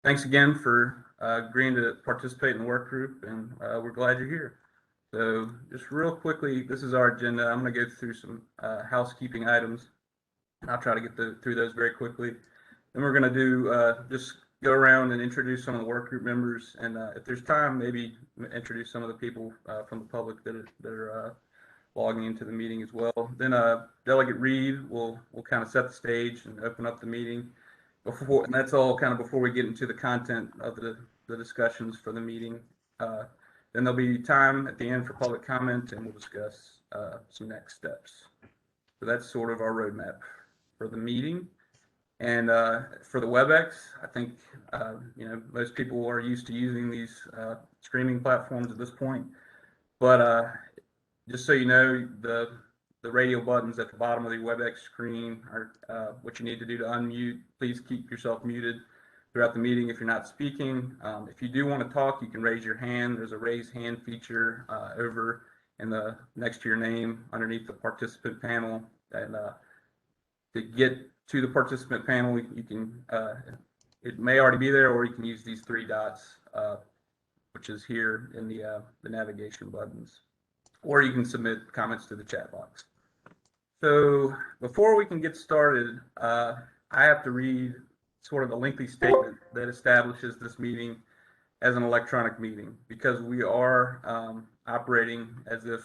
Thanks again for agreeing to participate in the work group, and we're glad you're here. So just real quickly, this is our agenda. I'm going to go through some housekeeping items. I'll try to get through those very quickly. Then we're going to do just go around and introduce some of the work group members, and if there's time, maybe introduce some of the people from the public that are logging into the meeting as well. Then Delegate Reed will kind of set the stage and open up the meeting. And that's all kind of before we get into the content of the discussions for the meeting. Then there'll be time at the end for public comment, and we'll discuss some next steps. So that's sort of our roadmap for the meeting. And for the WebEx, I think most people are used to using these streaming platforms at this point. But just so you know, the radio buttons at the bottom of the WebEx screen are what you need to do to unmute. Please keep yourself muted throughout the meeting if you're not speaking. If you do want to talk, you can raise your hand. There's a raise hand feature over in the next to your name underneath the participant panel. And to get to the participant panel, you can it may already be there, or you can use these three dots, which is here in the navigation buttons, or you can submit comments to the chat box. So before we can get started, I have to read sort of a lengthy statement that establishes this meeting as an electronic meeting, because we are operating as if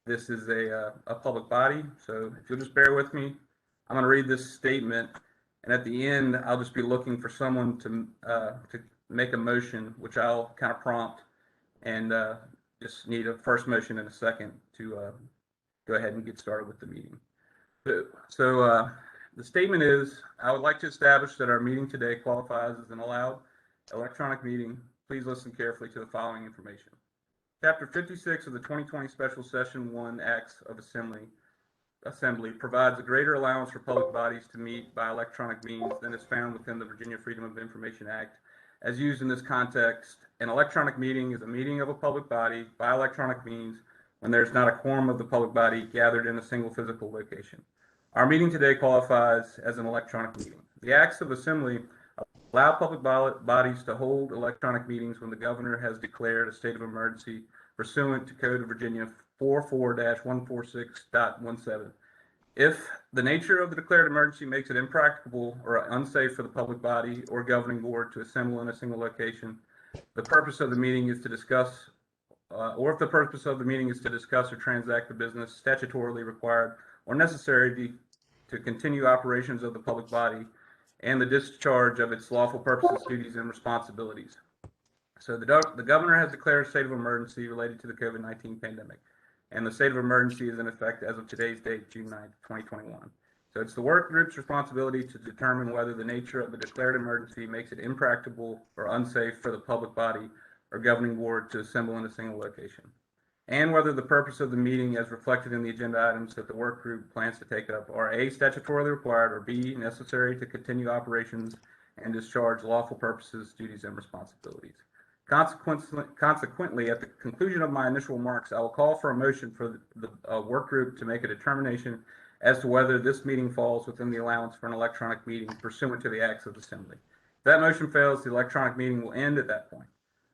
this is a public body. So if you'll just bear with me, I'm going to read this statement, and at the end, I'll just be looking for someone to make a motion, which I'll kind of prompt, and just need a first motion and a second to go ahead and get started with the meeting. So the statement is, I would like to establish that our meeting today qualifies as an allowed electronic meeting. Please listen carefully to the following information. Chapter 56 of the 2020 Special Session 1 Acts of Assembly provides a greater allowance for public bodies to meet by electronic means than is found within the Virginia Freedom of Information Act. As used in this context, an electronic meeting is a meeting of a public body by electronic means when there's not a quorum of the public body gathered in a single physical location. Our meeting today qualifies as an electronic meeting. The Acts of Assembly allow public bodies to hold electronic meetings when the governor has declared a state of emergency pursuant to Code of Virginia 44-146.17. If the nature of the declared emergency makes it impracticable or unsafe for the public body or governing board to assemble in a single location, the purpose of the meeting is to discuss, or if the purpose of the meeting is to discuss or transact the business statutorily required or necessary to continue operations of the public body and the discharge of its lawful purposes, duties, and responsibilities. So the governor has declared a state of emergency related to the COVID-19 pandemic, and the state of emergency is in effect as of today's date, June 9th, 2021. So it's the work group's responsibility to determine whether the nature of the declared emergency makes it impracticable or unsafe for the public body or governing board to assemble in a single location, and whether the purpose of the meeting as reflected in the agenda items that the work group plans to take up are A, statutorily required, or B, necessary to continue operations and discharge lawful purposes, duties, and responsibilities. Consequently, at the conclusion of my initial remarks, I will call for a motion for the work group to make a determination as to whether this meeting falls within the allowance for an electronic meeting pursuant to the Acts of Assembly. If that motion fails, the electronic meeting will end at that point.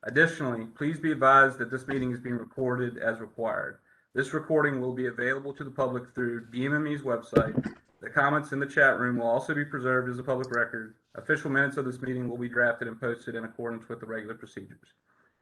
Additionally, please be advised that this meeting is being recorded as required. This recording will be available to the public through DMME's website. The comments in the chat room will also be preserved as a public record. Official minutes of this meeting will be drafted and posted in accordance with the regular procedures.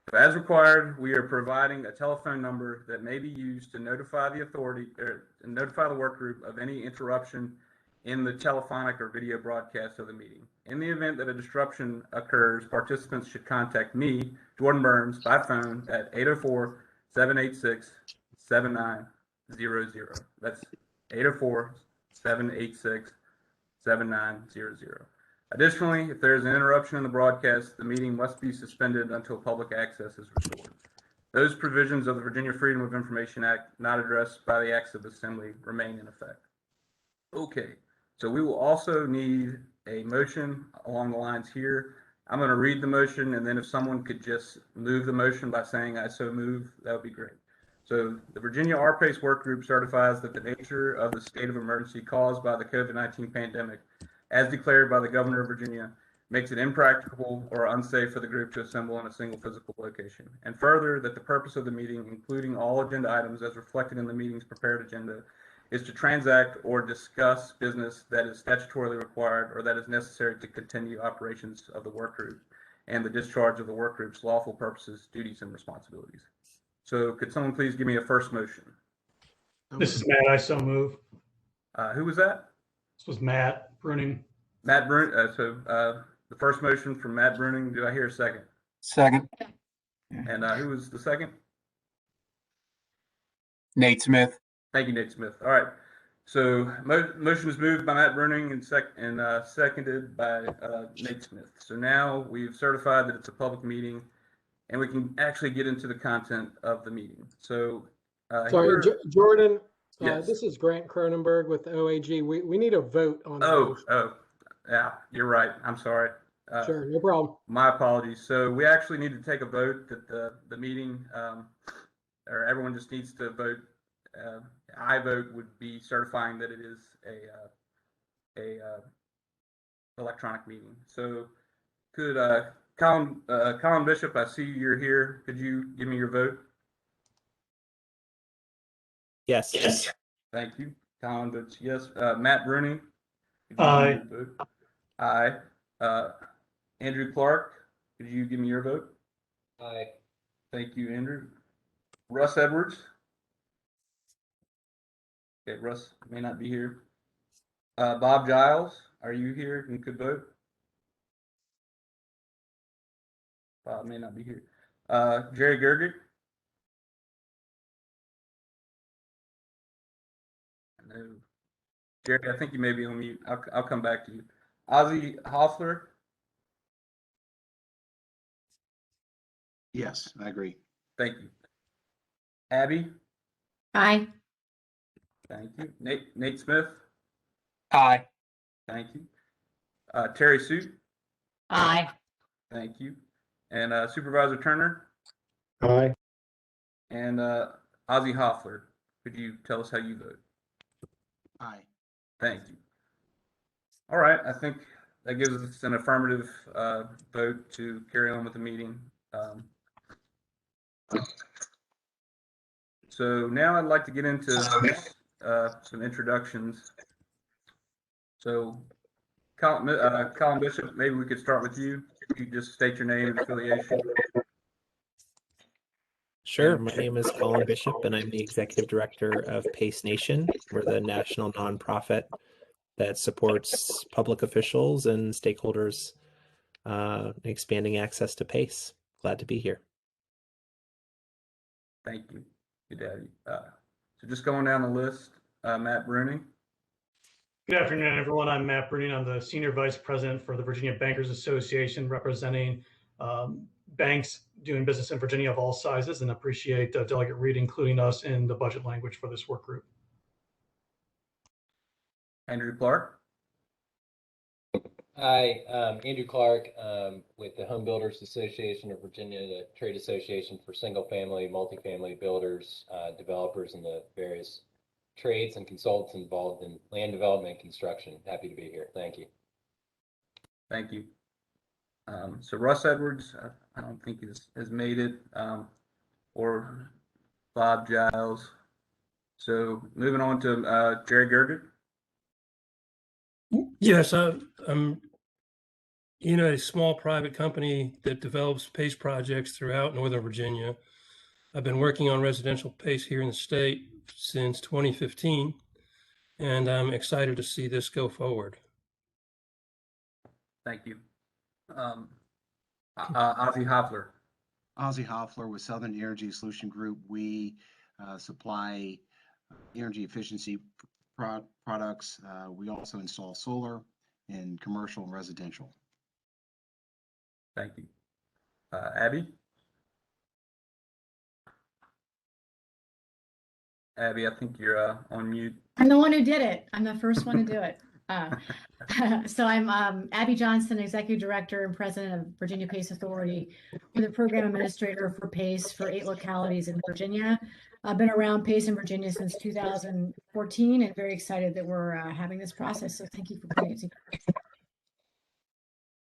So as required, we are providing a telephone number that may be used to notify the authority or notify the work group of any interruption in the telephonic or video broadcast of the meeting. In the event that a disruption occurs, participants should contact me, Jordan Burns, by phone at 804-786-7900. That's 804-786-7900. Additionally, if there is an interruption in the broadcast, the meeting must be suspended until public access is restored. Those provisions of the Virginia Freedom of Information Act not addressed by the Acts of Assembly remain in effect. Okay, so we will also need a motion along the lines here. I'm going to read the motion, and then if someone could just move the motion by saying I so move, that would be great. So the Virginia RPACE work group certifies that the nature of the state of emergency caused by the COVID-19 pandemic, as declared by the governor of Virginia, makes it impracticable or unsafe for the group to assemble in a single physical location. And further, that the purpose of the meeting, including all agenda items as reflected in the meeting's prepared agenda, is to transact or discuss business that is statutorily required or that is necessary to continue operations of the work group and the discharge of the work group's lawful purposes, duties, and responsibilities. So could someone please give me a first motion? This is Matt. I so move. Who was that? This was Matt Bruning. Matt Brun. The first motion from Matt Bruning. Do I hear a second? Second. And who was the second? Nate Smith. Thank you, Nate Smith. All right. So motion was moved by Matt Bruning and seconded by Nate Smith. So now we've certified that it's a public meeting, and we can actually get into the content of the meeting. So, sorry, Jordan. Yes. This is Grant Cronenberg with OAG. We need a vote on. Yeah, you're right. I'm sorry. Sure, no problem. My apologies. So we actually need to take a vote that the meeting, or everyone just needs to vote. I vote would be certifying that it is a electronic meeting. So could Colin Bishop, I see you're here. Could you give me your vote? Yes. Yes. Thank you. Colin votes yes. Matt Bruning. Aye. Aye. Andrew Clark, could you give me your vote? Aye. Thank you, Andrew. Russ Edwards. Okay, Russ may not be here. Bob Giles, are you here and could vote? Bob may not be here. Jerry Gerget. No. Jerry, I think you may be on mute. I'll come back to you. Ozzy Hoffler. Yes, I agree. Thank you. Abby. Aye. Thank you. Nate Smith. Aye. Thank you. Terry Sue. Aye. Thank you. And Supervisor Turner. Aye. And Ozzy Hoffler. Could you tell us how you vote? Aye. Thank you. All right. I think that gives us an affirmative vote to carry on with the meeting. So now I'd like to get into some introductions. So Colin Bishop, maybe we could start with you. You just state your name and affiliation. Sure. My name is Colin Bishop, and I'm the executive director of PACE Nation. We're the national nonprofit that supports public officials and stakeholders expanding access to PACE. Glad to be here. Thank you. Good to have you. So just going down the list, Matt Bruning. Good afternoon, everyone. I'm Matt Bruning. I'm the Senior Vice President for the Virginia Bankers Association, representing banks doing business in Virginia of all sizes, and appreciate Delegate Reed including us in the budget language for this work group. Andrew Clark. Hi, Andrew Clark with the Home Builders Association of Virginia, the trade association for single-family, multifamily builders, developers, and the various trades and consultants involved in land development and construction. Happy to be here. Thank you. Thank you. So Russ Edwards, I don't think has made it, or Bob Giles. So moving on to Jerry Gerget. Yes, I'm a small private company that develops PACE projects throughout Northern Virginia. I've been working on residential PACE here in the state since 2015, and I'm excited to see this go forward. Thank you. Ozzy Hoffler. Ozzy Hoffler with Southern Energy Solution Group. We supply energy efficiency products. We also install solar in commercial and residential. Thank you. Abby. Abby, I think you're on mute. I'm the one who did it. I'm the first one to do it. So I'm Abby Johnson, Executive Director and President of Virginia PACE Authority. I'm the Program Administrator for PACE for 8 localities in Virginia. I've been around PACE in Virginia since 2014 and very excited that we're having this process. So thank you for putting it together.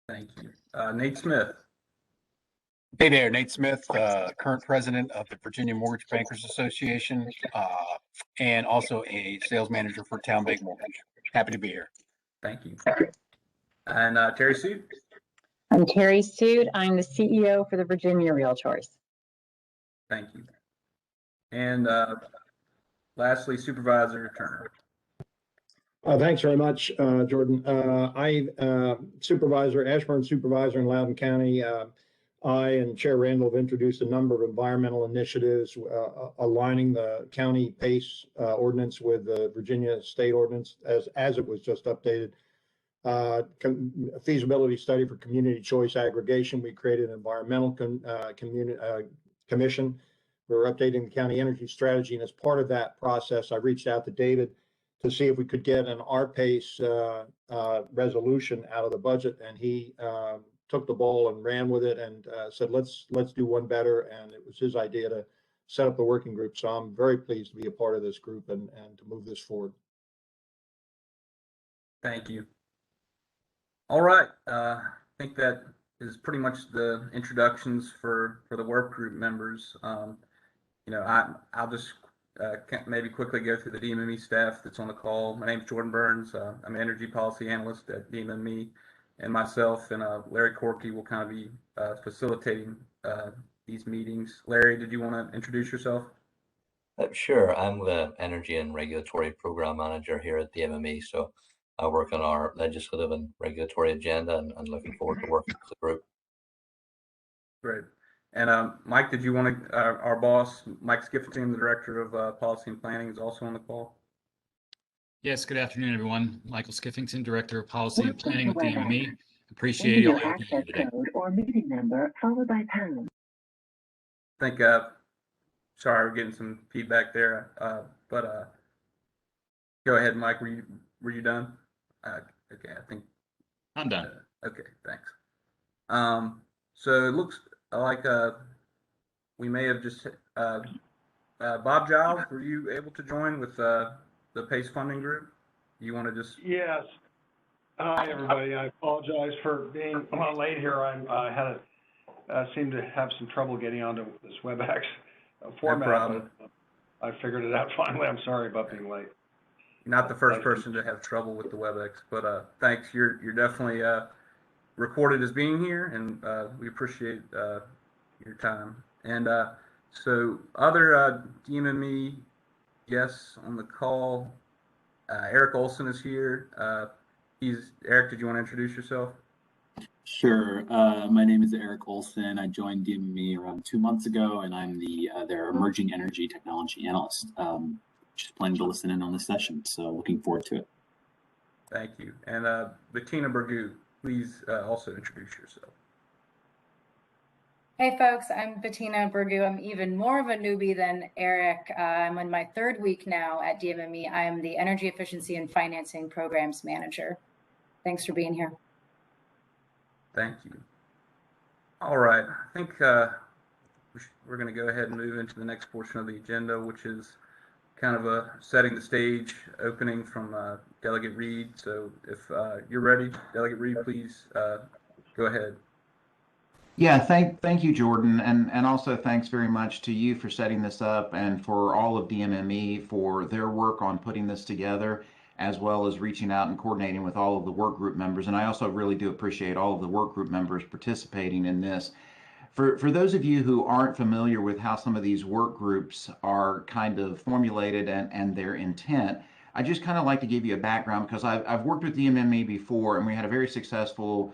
Thank you. Nate Smith. Hey there, Nate Smith, current president of the Virginia Mortgage Bankers Association, and also a sales manager for Town Bank Mortgage. Happy to be here. Thank you. And Terry Suit. I'm Terry Suit. I'm the CEO for the Virginia Realtors. Thank you. And lastly, Supervisor Turner. Thanks very much, Jordan. Supervisor, Ashburn Supervisor in Loudoun County. I and Chair Randall have introduced a number of environmental initiatives aligning the county PACE ordinance with the Virginia state ordinance as it was just updated. A feasibility study for community choice aggregation. We created an environmental commission. We're updating the county energy strategy, and as part of that process, I reached out to David to see if we could get an RPACE resolution out of the budget, and he took the ball and ran with it and said, let's do one better. And it was his idea to set up the working group. So I'm very pleased to be a part of this group and to move this forward. Thank you. All right. I think that is pretty much the introductions for the work group members. I'll just maybe quickly go through the DMME staff that's on the call. My name is Jordan Burns. I'm an energy policy analyst at DMME. And myself and Larry Corky will kind of be facilitating these meetings. Larry, did you want to introduce yourself? Sure. I'm the Energy and Regulatory Program Manager here at the MME. So I work on our legislative and regulatory agenda and looking forward to working with the group. Great. And Mike, did you want to, our boss, Mike Skifting, the Director of Policy and Planning, is also on the call. Yes, good afternoon, everyone. Michael Skiffington, Director of Policy and Planning with the DMME. Appreciate you all having me today. Or meeting number followed by pound. I think, sorry, we're getting some feedback there, but go ahead, Mike. Were you done? Okay, I think I'm done. Okay, thanks. So it looks like we may have just Bob Giles. Were you able to join with the PACE funding group? You want to just? Yes. Hi, everybody. I apologize for being late here. I seemed to have some trouble getting onto this WebEx format. No problem. I figured it out finally. I'm sorry about being late. You're not the first person to have trouble with the WebEx, but thanks. You're definitely recorded as being here, and we appreciate your time. And so other DMME guests on the call, Eric Olson is here. Eric, did you want to introduce yourself? Sure. My name is Eric Olson. I joined DMME around 2 months ago, and I'm their emerging energy technology analyst. Just planning to listen in on the session, so looking forward to it. Thank you. And Bettina Burgu, please also introduce yourself. Hey folks, I'm Bettina Burgu. I'm even more of a newbie than Eric. I'm on my third week now at DMME. I am the Energy Efficiency and Financing Programs Manager. Thanks for being here. Thank you. All right, I think we're going to go ahead and move into the next portion of the agenda, which is kind of a setting the stage opening from Delegate Reed. So if you're ready, Delegate Reed, please go ahead. Yeah, thank you, Jordan, and also thanks very much to you for setting this up and for all of DMME for their work on putting this together, as well as reaching out and coordinating with all of the work group members. And I also really do appreciate all of the work group members participating in this. For those of you who aren't familiar with how some of these work groups are kind of formulated and their intent, I just kind of like to give you a background because I've worked with DMME before, and we had a very successful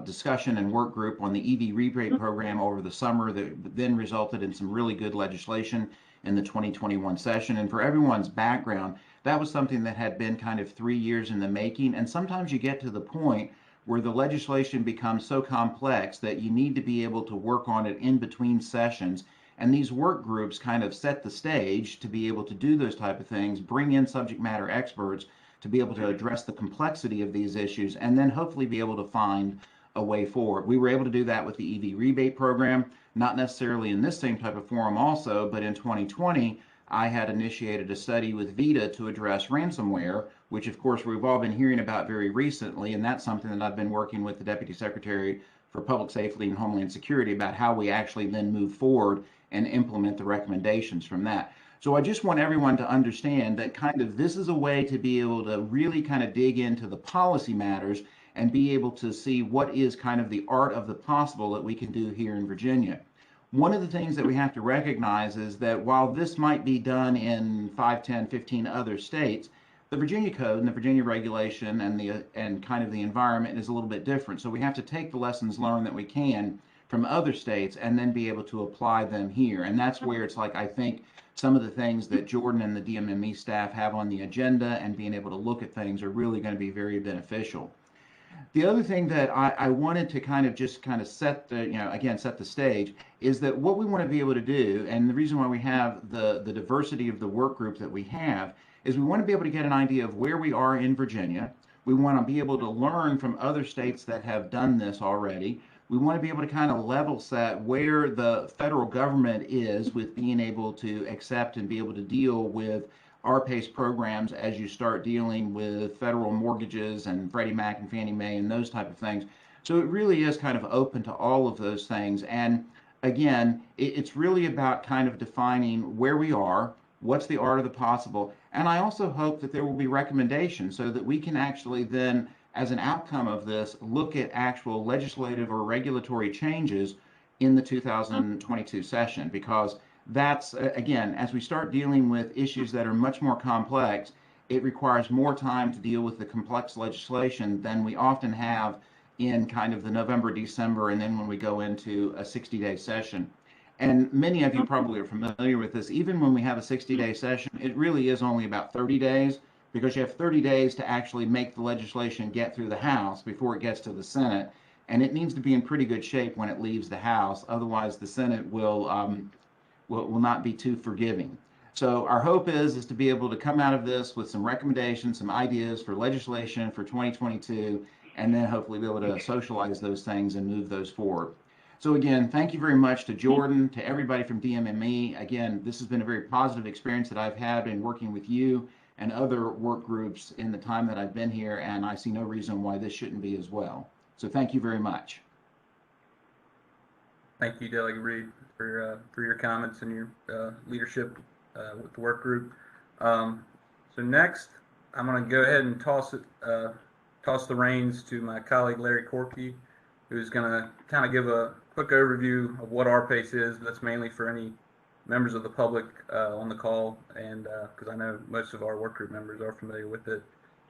discussion and work group on the EV rebate program over the summer that then resulted in some really good legislation in the 2021 session. And for everyone's background, that was something that had been kind of 3 years in the making. And sometimes you get to the point where the legislation becomes so complex that you need to be able to work on it in between sessions. And these work groups kind of set the stage to be able to do those type of things, bring in subject matter experts to be able to address the complexity of these issues, and then hopefully be able to find a way forward. We were able to do that with the EV rebate program, not necessarily in this same type of forum also, but in 2020, I had initiated a study with VITA to address ransomware which of course we've all been hearing about very recently. And that's something that I've been working with the Deputy Secretary for Public Safety and Homeland Security about how we actually then move forward and implement the recommendations from that. So I just want everyone to understand that kind of this is a way to be able to really kind of dig into the policy matters and be able to see what is kind of the art of the possible that we can do here in Virginia. One of the things that we have to recognize is that while this might be done in 5, 10, 15 other states, the Virginia code and the Virginia regulation and kind of the environment is a little bit different. So we have to take the lessons learned that we can from other states and then be able to apply them here. And that's where it's like, I think some of the things that Jordan and the DMME staff have on the agenda and being able to look at things are really going to be very beneficial. The other thing that I wanted to kind of set the, again, set the stage is that what we want to be able to do, and the reason why we have the diversity of the work group that we have, is we want to be able to get an idea of where we are in Virginia. We want to be able to learn from other states that have done this already. We want to be able to kind of level set where the federal government is with being able to accept and be able to deal with R-PACE programs as you start dealing with federal mortgages and Freddie Mac and Fannie Mae and those type of things. So it really is kind of open to all of those things. And again, it's really about kind of defining where we are, what's the art of the possible. And I also hope that there will be recommendations so that we can actually then, as an outcome of this, look at actual legislative or regulatory changes in the 2022 session, because that's, again, as we start dealing with issues that are much more complex, it requires more time to deal with the complex legislation than we often have in kind of the November, December, and then when we go into a 60-day session. And many of you probably are familiar with this. Even when we have a 60-day session, it really is only about 30 days, because you have 30 days to actually make the legislation get through the House before it gets to the Senate. And it needs to be in pretty good shape when it leaves the House. Otherwise, the Senate will not be too forgiving. So our hope is to be able to come out of this with some recommendations, some ideas for legislation for 2022, and then hopefully be able to socialize those things and move those forward. So again, thank you very much to Jordan, to everybody from DMME. Again, this has been a very positive experience that I've had in working with you and other work groups in the time that I've been here, and I see no reason why this shouldn't be as well. So thank you very much. Thank you, Delegate Reed, for your comments and your leadership with the work group. So next, I'm going to go ahead and toss the reins to my colleague Larry Corky, who's going to kind of give a quick overview of what R-PACE is. That's mainly for any members of the public on the call, and because I know most of our work group members are familiar with it.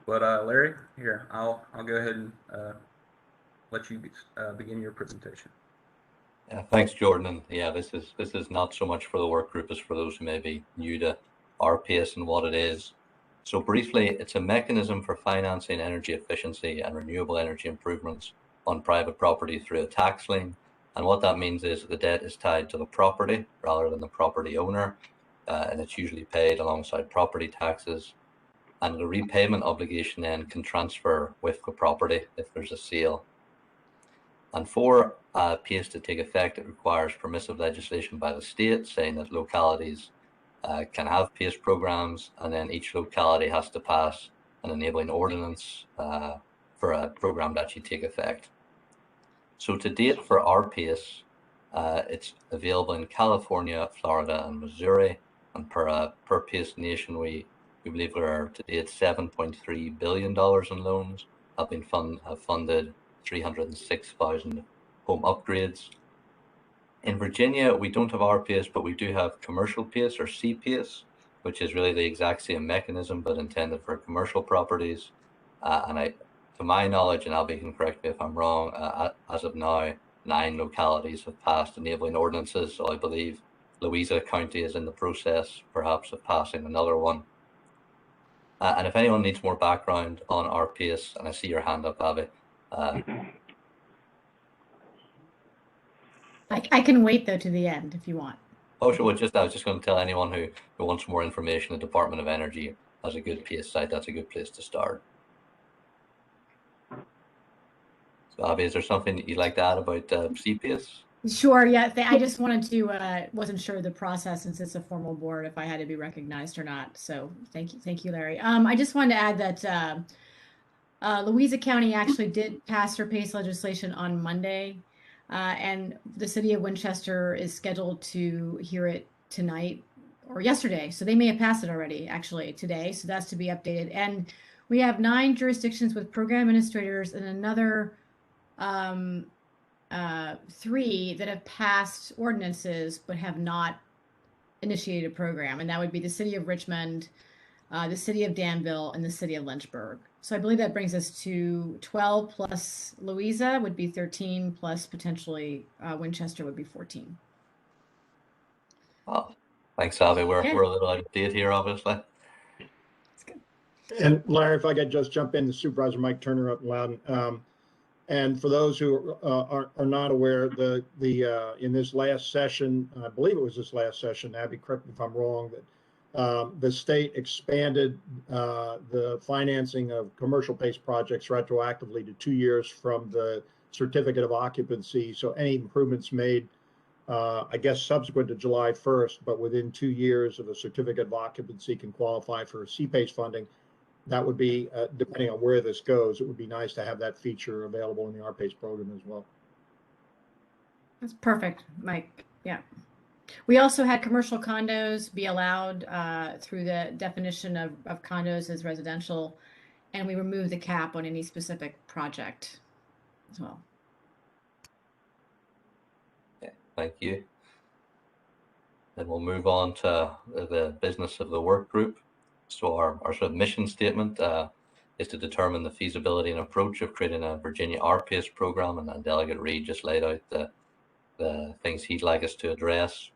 But Larry, here, I'll go ahead and let you begin your presentation. Yeah, thanks, Jordan. And yeah, this is not so much for the work group as for those who may be new to R-PACE and what it is. So briefly, it's a mechanism for financing energy efficiency and renewable energy improvements on private property through a tax lien. And what that means is that the debt is tied to the property rather than the property owner, and it's usually paid alongside property taxes. And the repayment obligation then can transfer with the property if there's a sale. And for PACE to take effect, it requires permissive legislation by the state saying that localities can have PACE programs, and then each locality has to pass an enabling ordinance for a program to actually take effect. So to date for our PACE, it's available in California, Florida, and Missouri. And per PACE nation, we believe there are to date $7.3 billion in loans have funded 306,000 home upgrades. In Virginia, we don't have R-PACE, but we do have commercial PACE or C-PACE, which is really the exact same mechanism, but intended for commercial properties. To my knowledge, and Albie can correct me if I'm wrong, as of now, 9 localities have passed enabling ordinances. So I believe Louisa County is in the process, perhaps, of passing another one. And if anyone needs more background on R-PACE, and I see your hand up, Abby. I can wait though to the end if you want. Oh, sure. I was just going to tell anyone who wants more information, the Department of Energy has a good PACE site. That's a good place to start. So, Abby, is there something that you'd like to add about C-PACE? Sure, yeah, I just wanted to, wasn't sure of the process since it's a formal board, if I had to be recognized or not. So thank you, Larry. I just wanted to add that Louisa County actually did pass her PACE legislation on Monday, and the city of Winchester is scheduled to hear it tonight or yesterday. So they may have passed it already, actually, today. So that's to be updated. And we have 9 jurisdictions with program administrators and another 3 that have passed ordinances but have not initiated a program, and that would be the city of Richmond, the city of Danville, and the city of Lynchburg. So I believe that brings us to 12 plus Louisa would be 13, plus potentially Winchester would be 14. Oh, thanks, Avi. We're Yeah. a little out of date here, obviously. And Larry, if I could just jump in, the Supervisor Mike Turner up loud. And for those who are not aware, in this last session, I believe it was this last session, Abby, correct me if I'm wrong, that the state expanded the financing of commercial PACE projects retroactively to 2 years from the certificate of occupancy. So any improvements made, I guess, subsequent to July 1st, but within 2 years of a certificate of occupancy can qualify for CPACE funding. That would be, depending on where this goes, it would be nice to have that feature available in the RPACE program as well. That's perfect, Mike. Yeah. We also had commercial condos be allowed through the definition of condos as residential, and we removed the cap on any specific project as well. Yeah, thank you. Then we'll move on to the business of the work group. So our sort of mission statement is to determine the feasibility and approach of creating a Virginia RPACE program, and Delegate Reed just laid out the things he'd like us to address.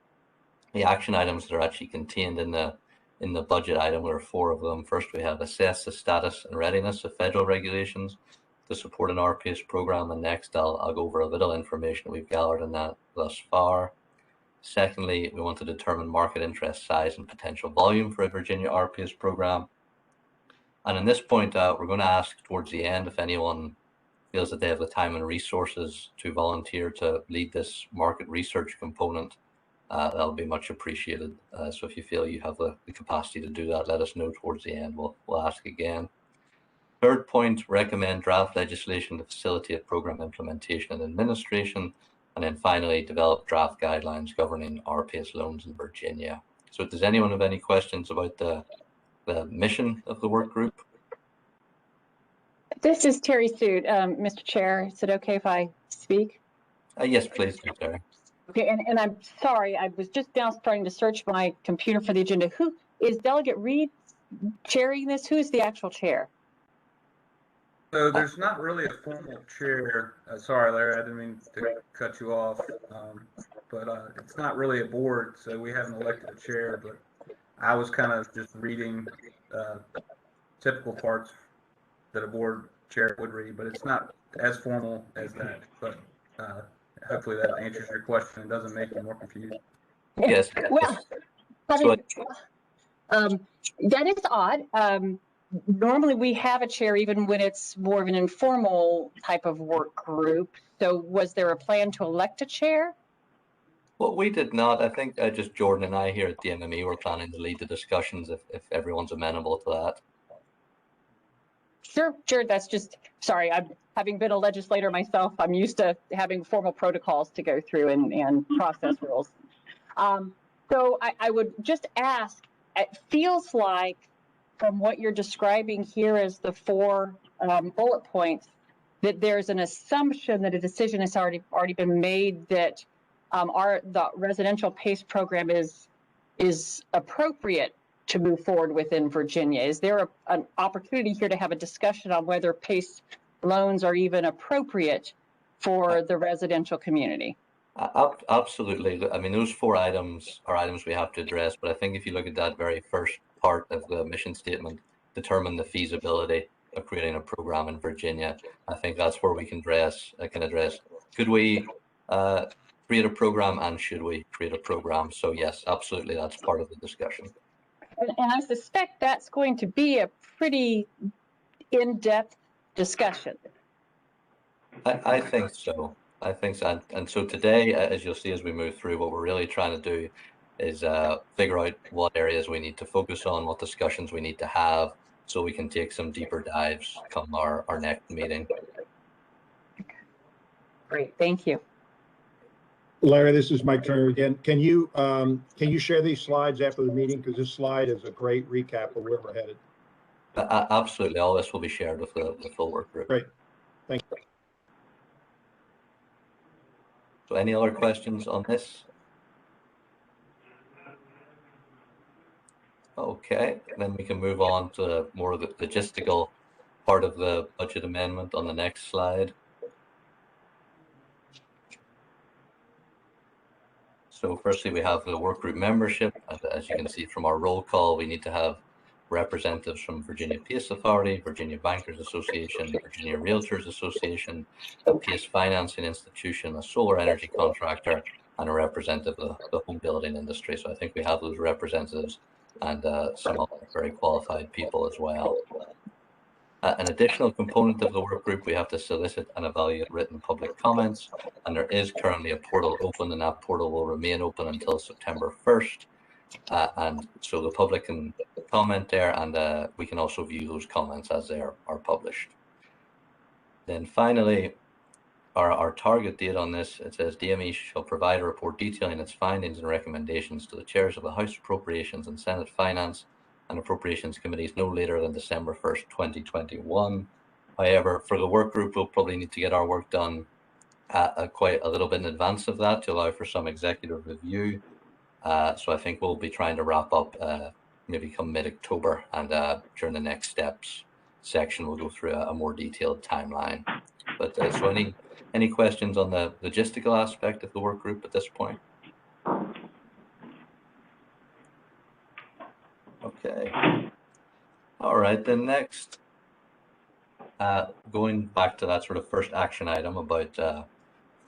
The action items that are actually contained in the budget item, there are 4 of them. First, we have assess the status and readiness of federal regulations to support an RPACE program, and next I'll go over a little information we've gathered on that thus far. Secondly, we want to determine market interest size and potential volume for a Virginia RPACE program. And in this point, we're going to ask towards the end if anyone feels that they have the time and resources to volunteer to lead this market research component. That'll be much appreciated. So if you feel you have the capacity to do that, let us know towards the end. We'll ask again. Third point, recommend draft legislation to facilitate program implementation and administration. And then finally, develop draft guidelines governing RPACE loans in Virginia. So does anyone have any questions about the mission of the work group? This is Terry Sood. Mr. Chair, is it okay if I speak? Yes, please, Terry. Okay, and I'm sorry, I was just now starting to search my computer for the agenda. Who is Delegate Reed chairing this? Who is the actual chair? So there's not really a formal chair. Sorry, Larry, I didn't mean to cut you off. But it's not really a board, so we haven't elected a chair. But I was kind of just reading typical parts that a board chair would read, but it's not as formal as that. But hopefully that answers your question and doesn't make you more confused. Yes. Well, that is odd. Normally we have a chair even when it's more of an informal type of work group. So was there a plan to elect a chair? Well, we did not. I think just Jordan and I here at the MME were planning to lead the discussions if everyone's amenable to that. Sure. That's just, sorry, having been a legislator myself, I'm used to having formal protocols to go through and process rules. So I would just ask, it feels like from what you're describing here as the 4 bullet points, that there's an assumption that a decision has already been made that the residential PACE program is appropriate to move forward within Virginia. Is there an opportunity here to have a discussion on whether PACE loans are even appropriate for the residential community? Absolutely. I mean, those 4 items are items we have to address, but I think if you look at that very first part of the mission statement, determine the feasibility of creating a program in Virginia, I think that's where we can address, could we create a program and should we create a program? So yes, absolutely, that's part of the discussion. And I suspect that's going to be a pretty in-depth discussion. I think so. I think so. And so today, as you'll see as we move through, what we're really trying to do is figure out what areas we need to focus on, what discussions we need to have, so we can take some deeper dives come our next meeting. Great, thank you. Larry, this is Mike Turner again. Can you share these slides after the meeting? Because this slide is a great recap of where we're headed. Absolutely. All this will be shared with the full work group. Great. Thank you. So any other questions on this? Okay, then we can move on to more of the logistical part of the budget amendment on the next slide. So firstly, we have the work group membership. As you can see from our roll call, we need to have representatives from Virginia PACE Authority, Virginia Bankers Association, Virginia Realtors Association, a PACE financing institution, a solar energy contractor, and a representative of the home building industry. So I think we have those representatives and some other very qualified people as well. An additional component of the work group, we have to solicit and evaluate written public comments, and there is currently a portal open, and that portal will remain open until September 1st. And so the public can comment there, and we can also view those comments as they are published. Then finally, our target date on this, it says DME shall provide a report detailing its findings and recommendations to the chairs of the House Appropriations and Senate Finance and Appropriations Committees no later than December 1st, 2021. However, for the work group, we'll probably need to get our work done quite a little bit in advance of that to allow for some executive review. So I think we'll be trying to wrap up maybe come mid-October, and during the next steps section, we'll go through a more detailed timeline. But so any questions on the logistical aspect of the work group at this point? Okay. All right, then next, going back to that sort of first action item about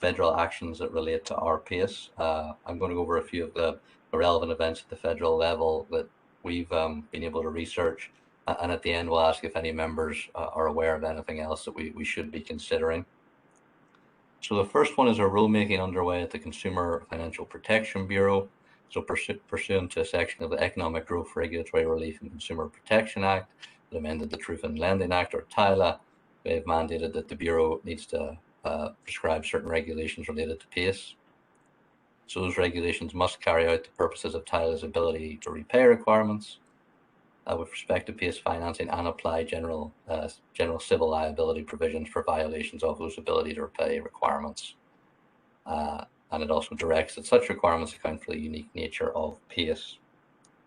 federal actions that relate to our PACE, I'm going to go over a few of the relevant events at the federal level that we've been able to research. And at the end, we'll ask if any members are aware of anything else that we should be considering. So the first one is a rulemaking underway at the Consumer Financial Protection Bureau. So pursuant to a section of the Economic Growth, Regulatory Relief and Consumer Protection Act that amended the Truth in Lending Act, or TILA, they've mandated that the Bureau needs to prescribe certain regulations related to PACE. So those regulations must carry out the purposes of TILA's ability to repay requirements with respect to PACE financing, and apply general civil liability provisions for violations of those ability to repay requirements. And it also directs that such requirements account for the unique nature of PACE.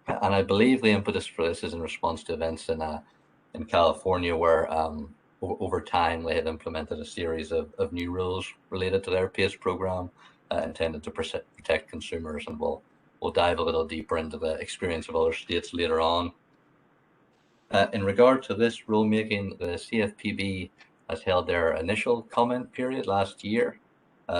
And I believe the impetus for this is in response to events in California, where over time they have implemented a series of new rules related to their PACE program intended to protect consumers. And we'll dive a little deeper into the experience of other states later on. In regard to this rulemaking, the CFPB has held their initial comment period last year.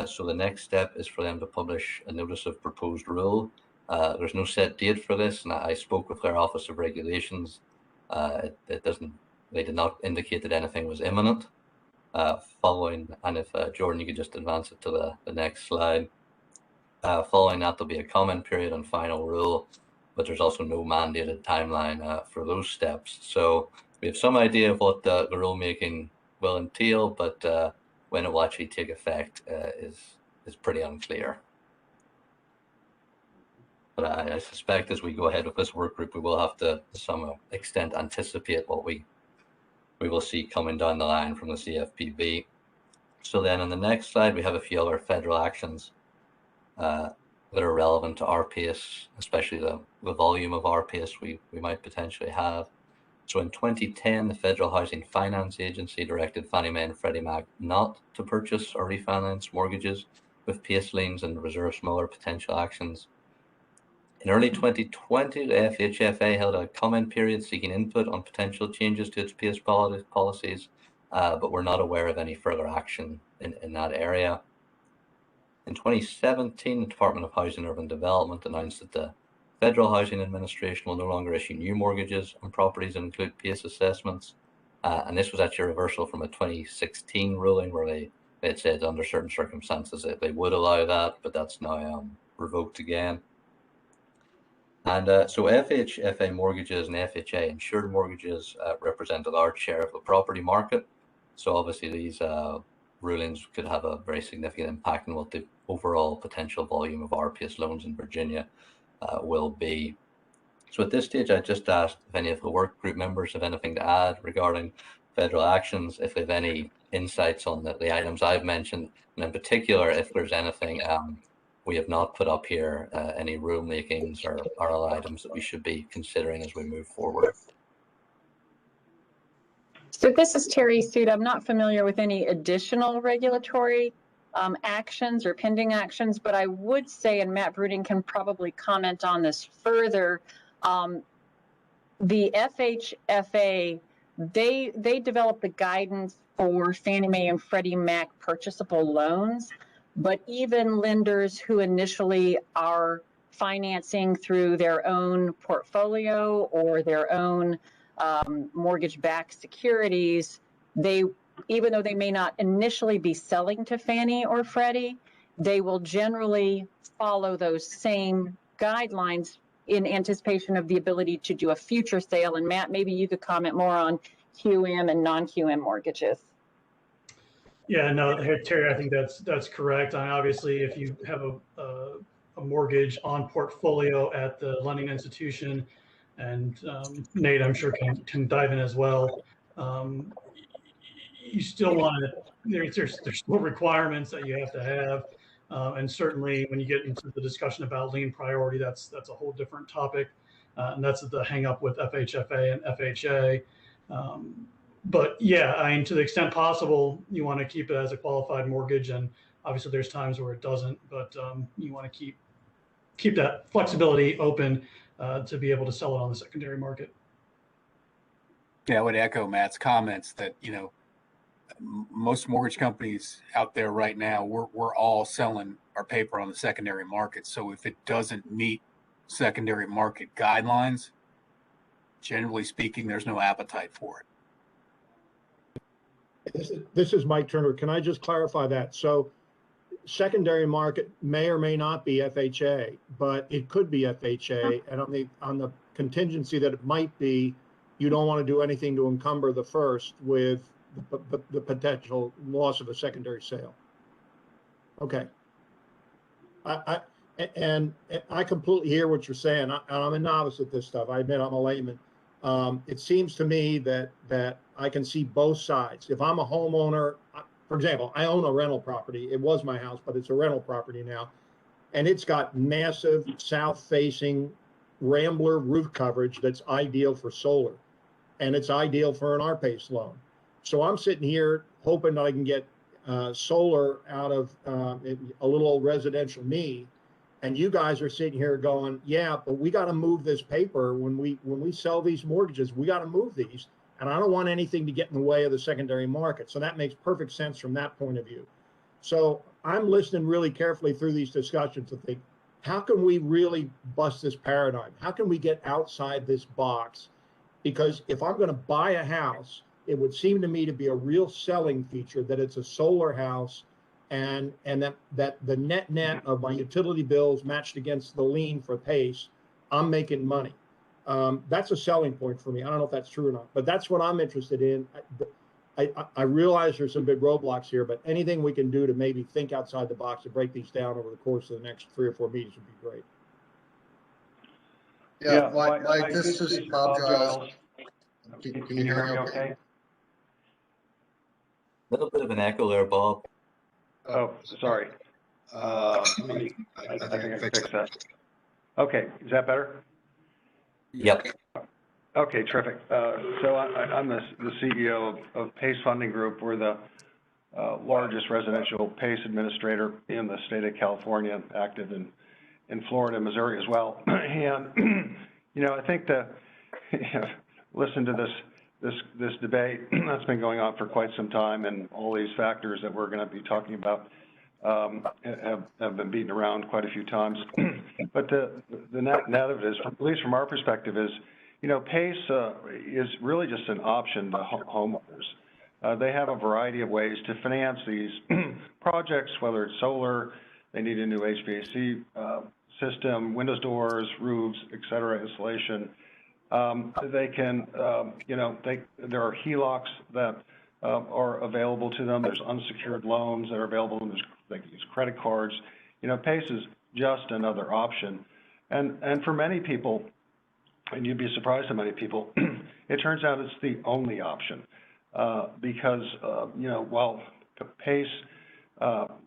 So the next step is for them to publish a notice of proposed rule. There's no set date for this, and I spoke with their Office of Regulations. They did not indicate that anything was imminent. Following, and if Jordan, you could just advance it to the next slide. Following that, there'll be a comment period and final rule, but there's also no mandated timeline for those steps. So we have some idea of what the rulemaking will entail, but when it will actually take effect is pretty unclear. But I suspect as we go ahead with this work group, we will have to some extent anticipate what we will see coming down the line from the CFPB. So then on the next slide, we have a few other federal actions that are relevant to our PACE, especially the volume of our PACE we might potentially have. So in 2010, the Federal Housing Finance Agency directed Fannie Mae and Freddie Mac not to purchase or refinance mortgages with PACE liens and reserve smaller potential actions. In early 2020, the FHFA held a comment period seeking input on potential changes to its PACE policies, but we're not aware of any further action in that area. In 2017, the Department of Housing and Urban Development announced that the Federal Housing Administration will no longer issue new mortgages on properties that include PACE assessments. And this was actually a reversal from a 2016 ruling where they it said under certain circumstances that they would allow that, but that's now revoked again. And so FHFA mortgages and FHA insured mortgages represent a large share of the property market. So obviously these rulings could have a very significant impact on what the overall potential volume of RPS loans in Virginia will be. So at this stage, I just asked if any of the work group members have anything to add regarding federal actions, if they have any insights on the items I've mentioned, and in particular, if there's anything we have not put up here, any rulemakings or other items that we should be considering as we move forward. So this is Terry Suit. I'm not familiar with any additional regulatory actions or pending actions, but I would say, and Matt Bruning can probably comment on this further, the FHFA, they developed the guidance for Fannie Mae and Freddie Mac purchasable loans, but even lenders who initially are financing through their own portfolio or their own mortgage-backed securities, even though they may not initially be selling to Fannie or Freddie, they will generally follow those same guidelines in anticipation of the ability to do a future sale. And Matt, maybe you could comment more on QM and non-QM mortgages. Yeah, no, Terry, I think that's correct. I mean, obviously, if you have a mortgage on portfolio at the lending institution, and Nate, I'm sure can dive in as well. You still want to. There's still requirements that you have to have, and certainly when you get into the discussion about lien priority, that's a whole different topic, and that's the hang up with FHFA and FHA. But yeah, I mean, to the extent possible, you want to keep it as a qualified mortgage, and obviously there's times where it doesn't, but you want to keep that flexibility open to be able to sell it on the secondary market. Yeah, I would echo Matt's comments that, you know, most mortgage companies out there right now, we're all selling our paper on the secondary market. So if it doesn't meet secondary market guidelines, generally speaking, there's no appetite for it. This is Mike Turner. Can I just clarify that? So secondary market may or may not be FHA, but it could be FHA. And on the contingency that it might be, you don't want to do anything to encumber the first with the potential loss of a secondary sale. Okay. I completely hear what you're saying. I'm a novice at this stuff. I admit I'm a layman. It seems to me that I can see both sides. If I'm a homeowner, for example, I own a rental property. It was my house, but it's a rental property now. And it's got massive south-facing Rambler roof coverage that's ideal for solar. And it's ideal for an RPACE loan. So I'm sitting here hoping that I can get solar out of a little old residential me. And you guys are sitting here going, yeah, but we got to move this paper when we sell these mortgages. We got to move these, and I don't want anything to get in the way of the secondary market. So that makes perfect sense from that point of view. So I'm listening really carefully through these discussions to think, how can we really bust this paradigm? How can we get outside this box? Because if I'm going to buy a house, it would seem to me to be a real selling feature that it's a solar house. And that the net of my utility bills matched against the lien for PACE, I'm making money. That's a selling point for me. I don't know if that's true or not, but that's what I'm interested in. I realize there's some big roadblocks here, but anything we can do to maybe think outside the box and break these down over the course of the next 3 or 4 meetings would be great. Yeah, Mike, this is Bob Giles. Can you hear me okay? A little bit of an echo there, Bob. Oh, sorry. I think I can fix that. Okay, is that better? Yep. Okay, terrific. So I'm the CEO of PACE Funding Group. We're the largest residential PACE administrator in the state of California, active in Florida and Missouri as well. And, you know, I think listen to this debate that's been going on for quite some time, and all these factors that we're going to be talking about have been beaten around quite a few times. But the net of it is, at least from our perspective, is, you know, PACE is really just an option to homeowners. they have a variety of ways to finance these projects, whether it's solar, they need a new HVAC system, windows, doors, roofs, et cetera, insulation. They can, there are HELOCs that are available to them. There's unsecured loans that are available. They can use credit cards. PACE is just another option. And for many people, and you'd be surprised how many people, it turns out it's the only option. Because, while PACE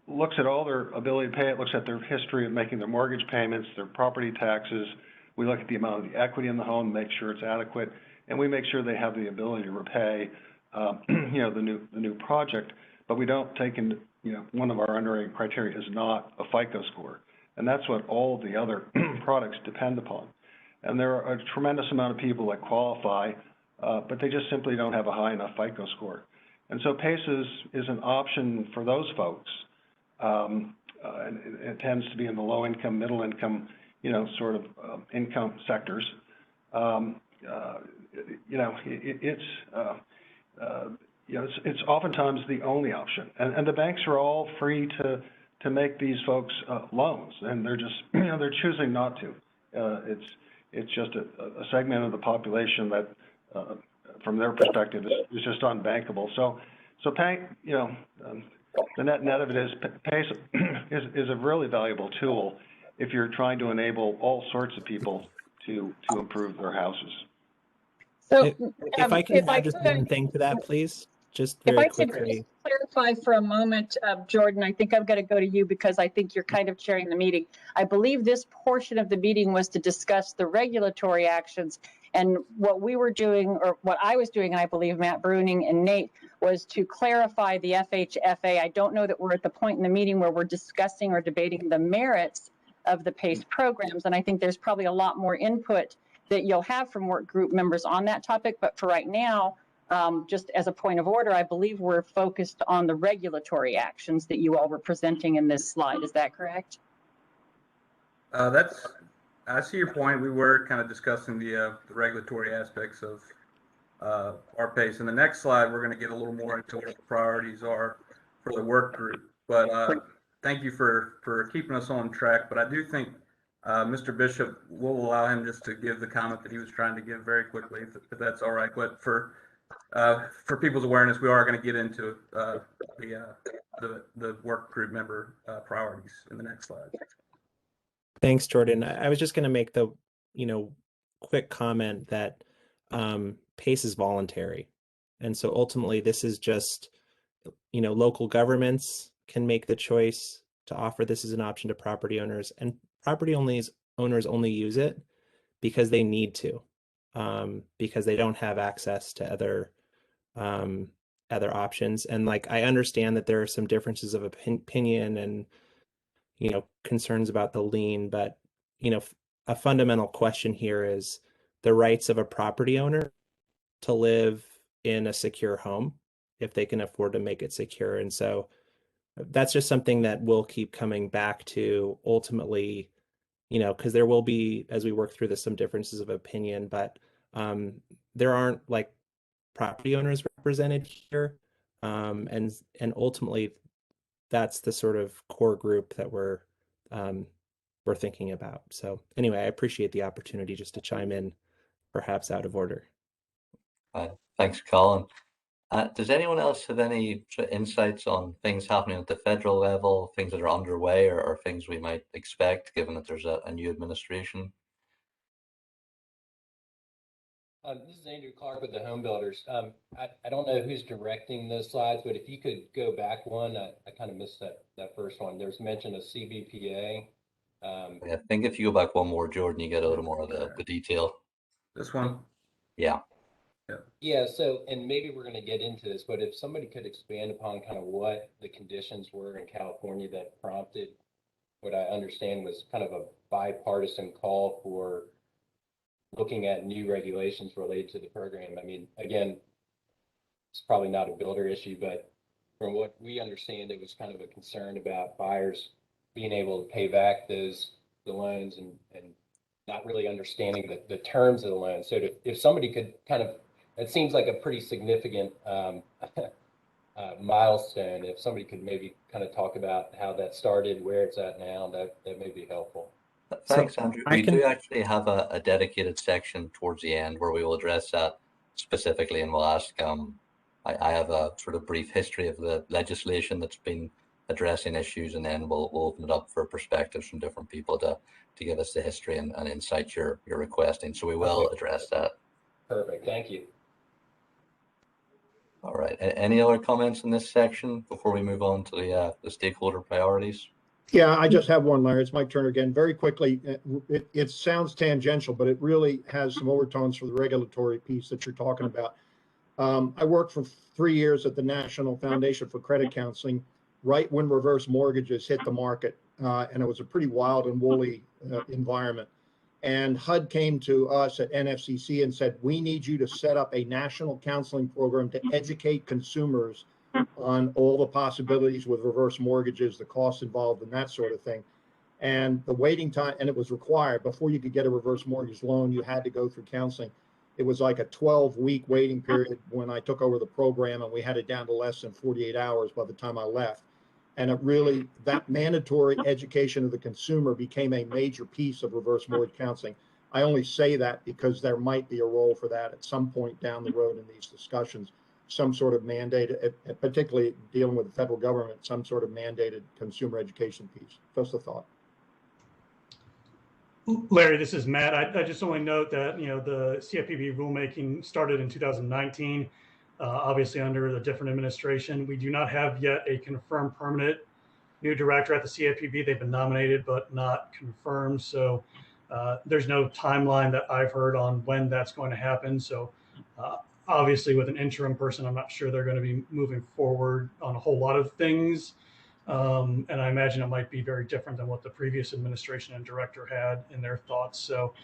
looks at all their ability to pay, it looks at their history of making their mortgage payments, their property taxes. We look at the amount of the equity in the home, make sure it's adequate, and we make sure they have the ability to repay, the new project. But we don't take into, one of our underwriting criteria is not a FICO score, and that's what all the other products depend upon. And there are a tremendous amount of people that qualify, but they just simply don't have a high enough FICO score. And so PACE is an option for those folks. And it tends to be in the low income, middle income, sort of income sectors. It's oftentimes the only option. And the banks are all free to make these folks loans, and they're just, they're choosing not to. It's just a segment of the population that, from their perspective, is just unbankable. So the net of it is PACE is a really valuable tool if you're trying to enable all sorts of people to improve their houses. So if I can add just one thing to that, please, just very quickly. Just clarify for a moment, Jordan, I think I'm going to go to you because I think you're kind of chairing the meeting. I believe this portion of the meeting was to discuss the regulatory actions, and what we were doing, or what I was doing, and I believe Matt Bruning and Nate, was to clarify the FHFA. I don't know that we're at the point in the meeting where we're discussing or debating the merits of the PACE programs, and I think there's probably a lot more input that you'll have from work group members on that topic. But for right now, just as a point of order, I believe we're focused on the regulatory actions that you all were presenting in this slide. Is that correct? I see your point. We were kind of discussing the regulatory aspects of our PACE. In the next slide, we're going to get a little more into what the priorities are for the work group. But thank you for keeping us on track. But I do think Mr. Bishop, will allow him just to give the comment that he was trying to give very quickly, if that's all right. But for people's awareness, we are going to get into the work group member priorities in the next slide. Thanks, Jordan. I was just going to make the, quick comment that PACE is voluntary. And so ultimately this is just, local governments can make the choice to offer this as an option to property owners, and property owners only use it because they need to, because they don't have access to other options. And I understand that there are some differences of opinion and, concerns about the lien, but, a fundamental question here is the rights of a property owner to live in a secure home if they can afford to make it secure. And so that's just something that we'll keep coming back to ultimately, because there will be, as we work through this, some differences of opinion, but there aren't property owners represented here. And ultimately that's the sort of core group that we're thinking about. So anyway, I appreciate the opportunity just to chime in, perhaps out of order. Thanks, Colin. Does anyone else have any sort of insights on things happening at the federal level, things that are underway, or things we might expect, given that there's a new administration? This is Andrew Clark with the Home Builders. I don't know who's directing those slides, but if you could go back one, I kind of missed that first one. There's mention of CBPA. I think if you go back one more, Jordan, you get a little more of the detail. This one? Yeah. Yeah, so, and maybe we're going to get into this, but if somebody could expand upon kind of what the conditions were in California that prompted what I understand was kind of a bipartisan call for looking at new regulations related to the program. I mean, again, it's probably not a builder issue, but from what we understand, it was kind of a concern about buyers being able to pay back the loans and not really understanding the terms of the loan. So if somebody could kind of, it seems like a pretty significant milestone. If somebody could maybe kind of talk about how that started, where it's at now, that may be helpful. Thanks, Andrew. We do actually have a dedicated section towards the end where we will address that specifically, and we'll ask, I have a sort of brief history of the legislation that's been addressing issues, and then we'll open it up for perspectives from different people to give us the history and insight you're requesting. So we will address that. Perfect. Thank you. All right. Any other comments in this section before we move on to the stakeholder priorities? Yeah, I just have one, Larry. It's Mike Turner again. Very quickly, it sounds tangential, but it really has some overtones for the regulatory piece that you're talking about. I worked for 3 years at the National Foundation for Credit Counseling, right when reverse mortgages hit the market, and it was a pretty wild and woolly environment. And HUD came to us at NFCC and said, we need you to set up a national counseling program to educate consumers on all the possibilities with reverse mortgages, the costs involved, and that sort of thing. And the waiting time, and it was required before you could get a reverse mortgage loan, you had to go through counseling. It was like a 12-week waiting period when I took over the program, and we had it down to less than 48 hours by the time I left. And it really, that mandatory education of the consumer became a major piece of reverse mortgage counseling. I only say that because there might be a role for that at some point down the road in these discussions, some sort of mandate, particularly dealing with the federal government, some sort of mandated consumer education piece. Just a thought. Larry, this is Matt. I just only note that, the CFPB rulemaking started in 2019, obviously under the different administration. We do not have yet a confirmed permanent new director at the CFPB. They've been nominated, but not confirmed. So there's no timeline that I've heard on when that's going to happen. So obviously with an interim person, I'm not sure they're going to be moving forward on a whole lot of things. And I imagine it might be very different than what the previous administration and director had in their thoughts. So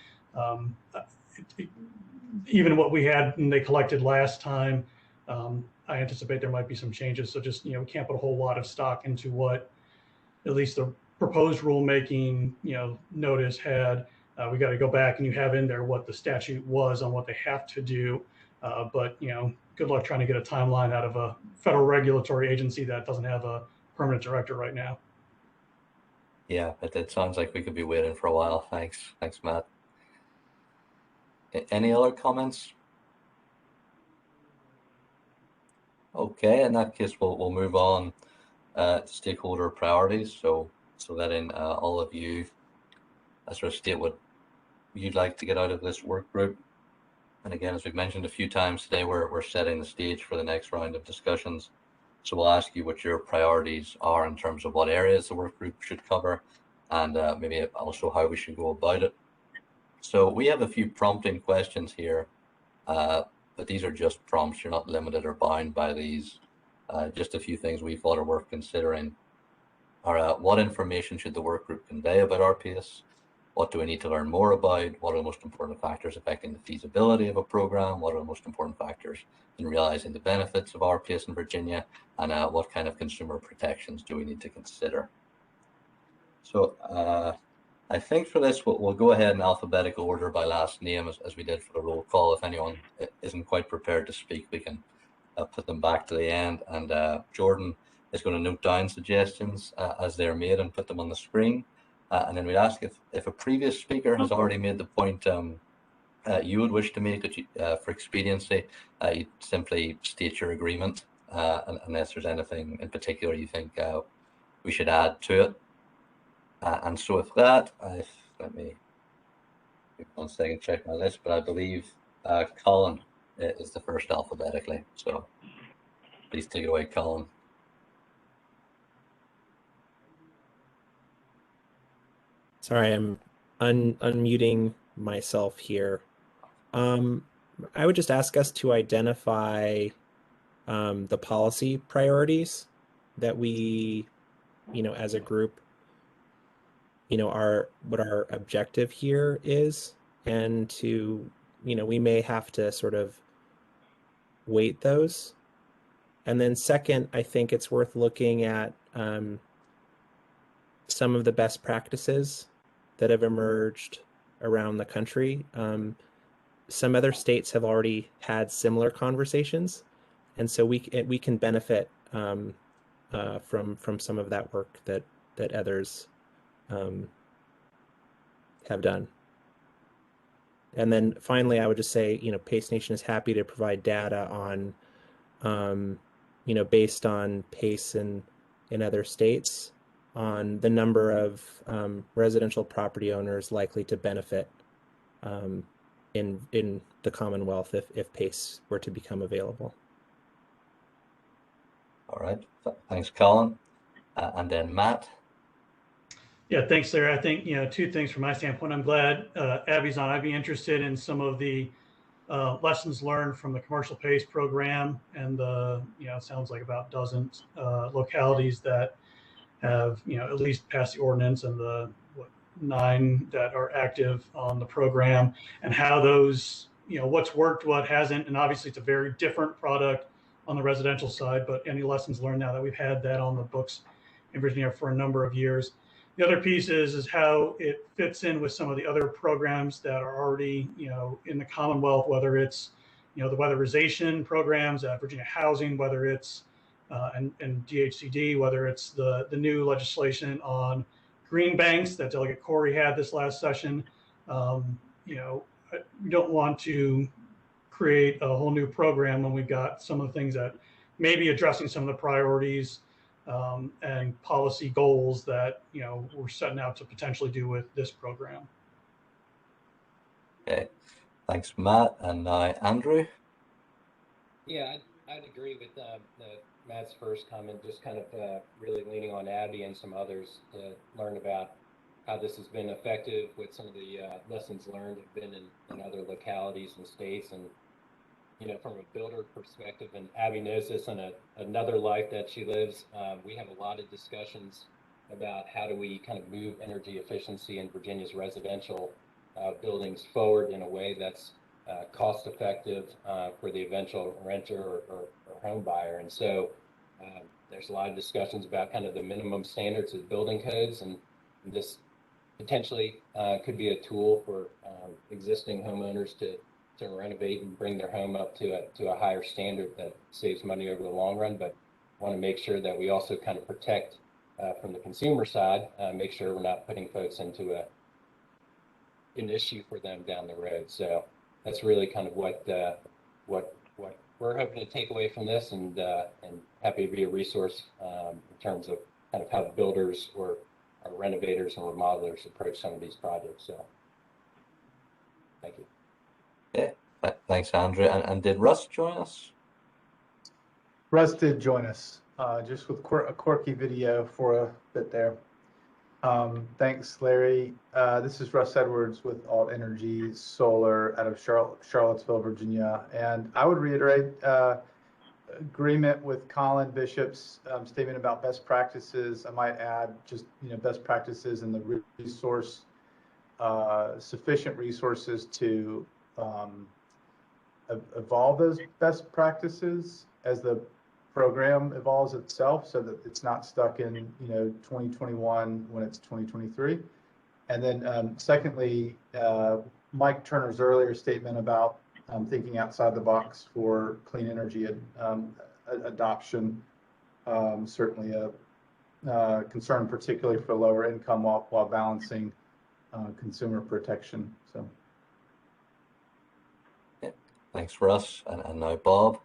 even what we had and they collected last time, I anticipate there might be some changes. So just, we can't put a whole lot of stock into what at least the proposed rulemaking, notice had. We got to go back and you have in there what the statute was on what they have to do. But, good luck trying to get a timeline out of a federal regulatory agency that doesn't have a permanent director right now. Yeah, it sounds like we could be waiting for a while. Thanks, Matt. Any other comments? Okay, in that case, we'll move on to stakeholder priorities. So letting all of you sort of state what you'd like to get out of this work group. And again, as we've mentioned a few times today, we're setting the stage for the next round of discussions. So we'll ask you what your priorities are in terms of what areas the work group should cover, and maybe also how we should go about it. So we have a few prompting questions here, but these are just prompts. You're not limited or bound by these. Just a few things we thought are worth considering are what information should the work group convey about RPS? What do we need to learn more about? What are the most important factors affecting the feasibility of a program? What are the most important factors in realizing the benefits of RPS in Virginia? And what kind of consumer protections do we need to consider? So I think for this, we'll go ahead in alphabetical order by last name as we did for the roll call. If anyone isn't quite prepared to speak, we can put them back to the end. And Jordan is going to note down suggestions as they're made and put them on the screen. And then we'd ask if a previous speaker has already made the point you would wish to make, that for expediency, you simply state your agreement, unless there's anything in particular you think we should add to it. And so with that, let me give 1 second, check my list, but I believe Colin is the first alphabetically. So please take it away, Colin. Sorry, I'm unmuting myself here. I would just ask us to identify the policy priorities that we, as a group, what our objective here is, and to, we may have to sort of weight those. And then second, I think it's worth looking at some of the best practices that have emerged around the country. Some other states have already had similar conversations, and so we can benefit from some of that work that others have done. And then finally, I would just say, Pace Nation is happy to provide data on, based on PACE in other states, on the number of residential property owners likely to benefit in the Commonwealth if PACE were to become available. All right. Thanks, Colin. And then Matt. Yeah, thanks, Larry. I think, two things from my standpoint. I'm glad Abby's on. I'd be interested in some of the lessons learned from the commercial PACE program and the, it sounds like about a dozen localities that have, at least passed the ordinance, and the 9 that are active on the program, and how those, what's worked, what hasn't. And obviously it's a very different product on the residential side, but any lessons learned now that we've had that on the books in Virginia for a number of years. The other piece is how it fits in with some of the other programs that are already, in the Commonwealth, whether it's, the weatherization programs at Virginia Housing, whether it's and DHCD, whether it's the new legislation on green banks that Delegate Corey had this last session. We don't want to create a whole new program when we've got some of the things that may be addressing some of the priorities and policy goals that we're setting out to potentially do with this program. Okay, thanks, Matt. And now Andrew. Yeah, I'd agree with Matt's first comment, just kind of really leaning on Abby and some others to learn about how this has been effective with some of the lessons learned have been in other localities and states. And from a builder perspective, and Abby knows this in another life that she lives, we have a lot of discussions about how do we kind of move energy efficiency in Virginia's residential buildings forward in a way that's cost effective for the eventual renter or home buyer. And so there's a lot of discussions about kind of the minimum standards of building codes, and this potentially could be a tool for existing homeowners to renovate and bring their home up to a higher standard that saves money over the long run, but want to make sure that we also kind of protect from the consumer side, make sure we're not putting folks into an issue for them down the road. So that's really kind of what we're hoping to take away from this, and happy to be a resource in terms of kind of how builders or renovators and remodelers approach some of these projects. So thank you. Yeah, thanks, Andrew. And did Russ join us? Russ did join us, just with a quirky video for a bit there. Thanks, Larry. This is Russ Edwards with Alt Energy Solar out of Charlottesville, Virginia. And I would reiterate agreement with Colin Bishop's statement about best practices. I might add just, best practices and the resource, sufficient resources to evolve those best practices as the program evolves itself, so that it's not stuck in 2021 when it's 2023. And then secondly, Mike Turner's earlier statement about thinking outside the box for clean energy adoption, certainly a concern, particularly for lower income, while balancing consumer protection. So. Thanks, Russ. And now Bob.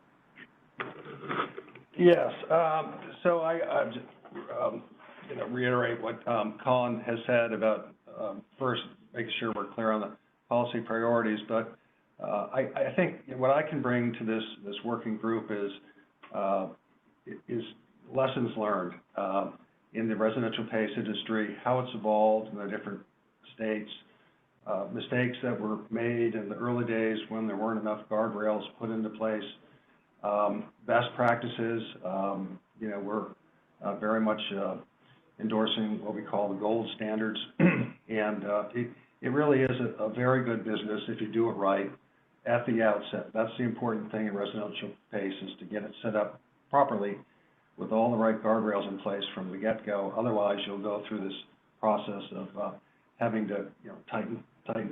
Yes. So I just, reiterate what Colin has said about first making sure we're clear on the policy priorities. But I think what I can bring to this working group is lessons learned in the residential PACE industry, how it's evolved in the different states. Mistakes that were made in the early days when there weren't enough guardrails put into place, best practices. We're very much endorsing what we call the gold standards, and it really is a very good business if you do it right at the outset. That's the important thing in residential PACE, is to get it set up properly with all the right guardrails in place from the get-go. Otherwise, you'll go through this process of having to tighten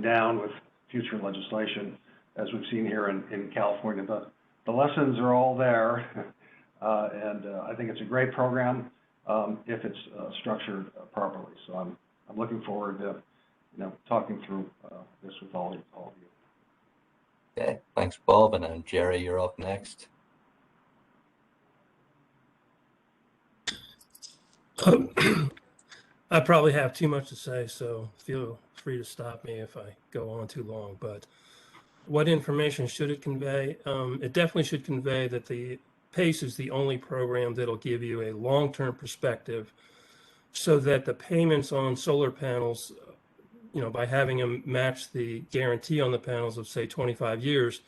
down with future legislation, as we've seen here in California. But the lessons are all there. And I think it's a great program if it's structured properly. So I'm looking forward to, talking through this with all of you. Okay, thanks, Bob. And then Jerry, you're up next. I probably have too much to say, so feel free to stop me if I go on too long. But what information should it convey? It definitely should convey that the PACE is the only program that'll give you a long-term perspective so that the payments on solar panels, by having them match the guarantee on the panels of, say, 25 years,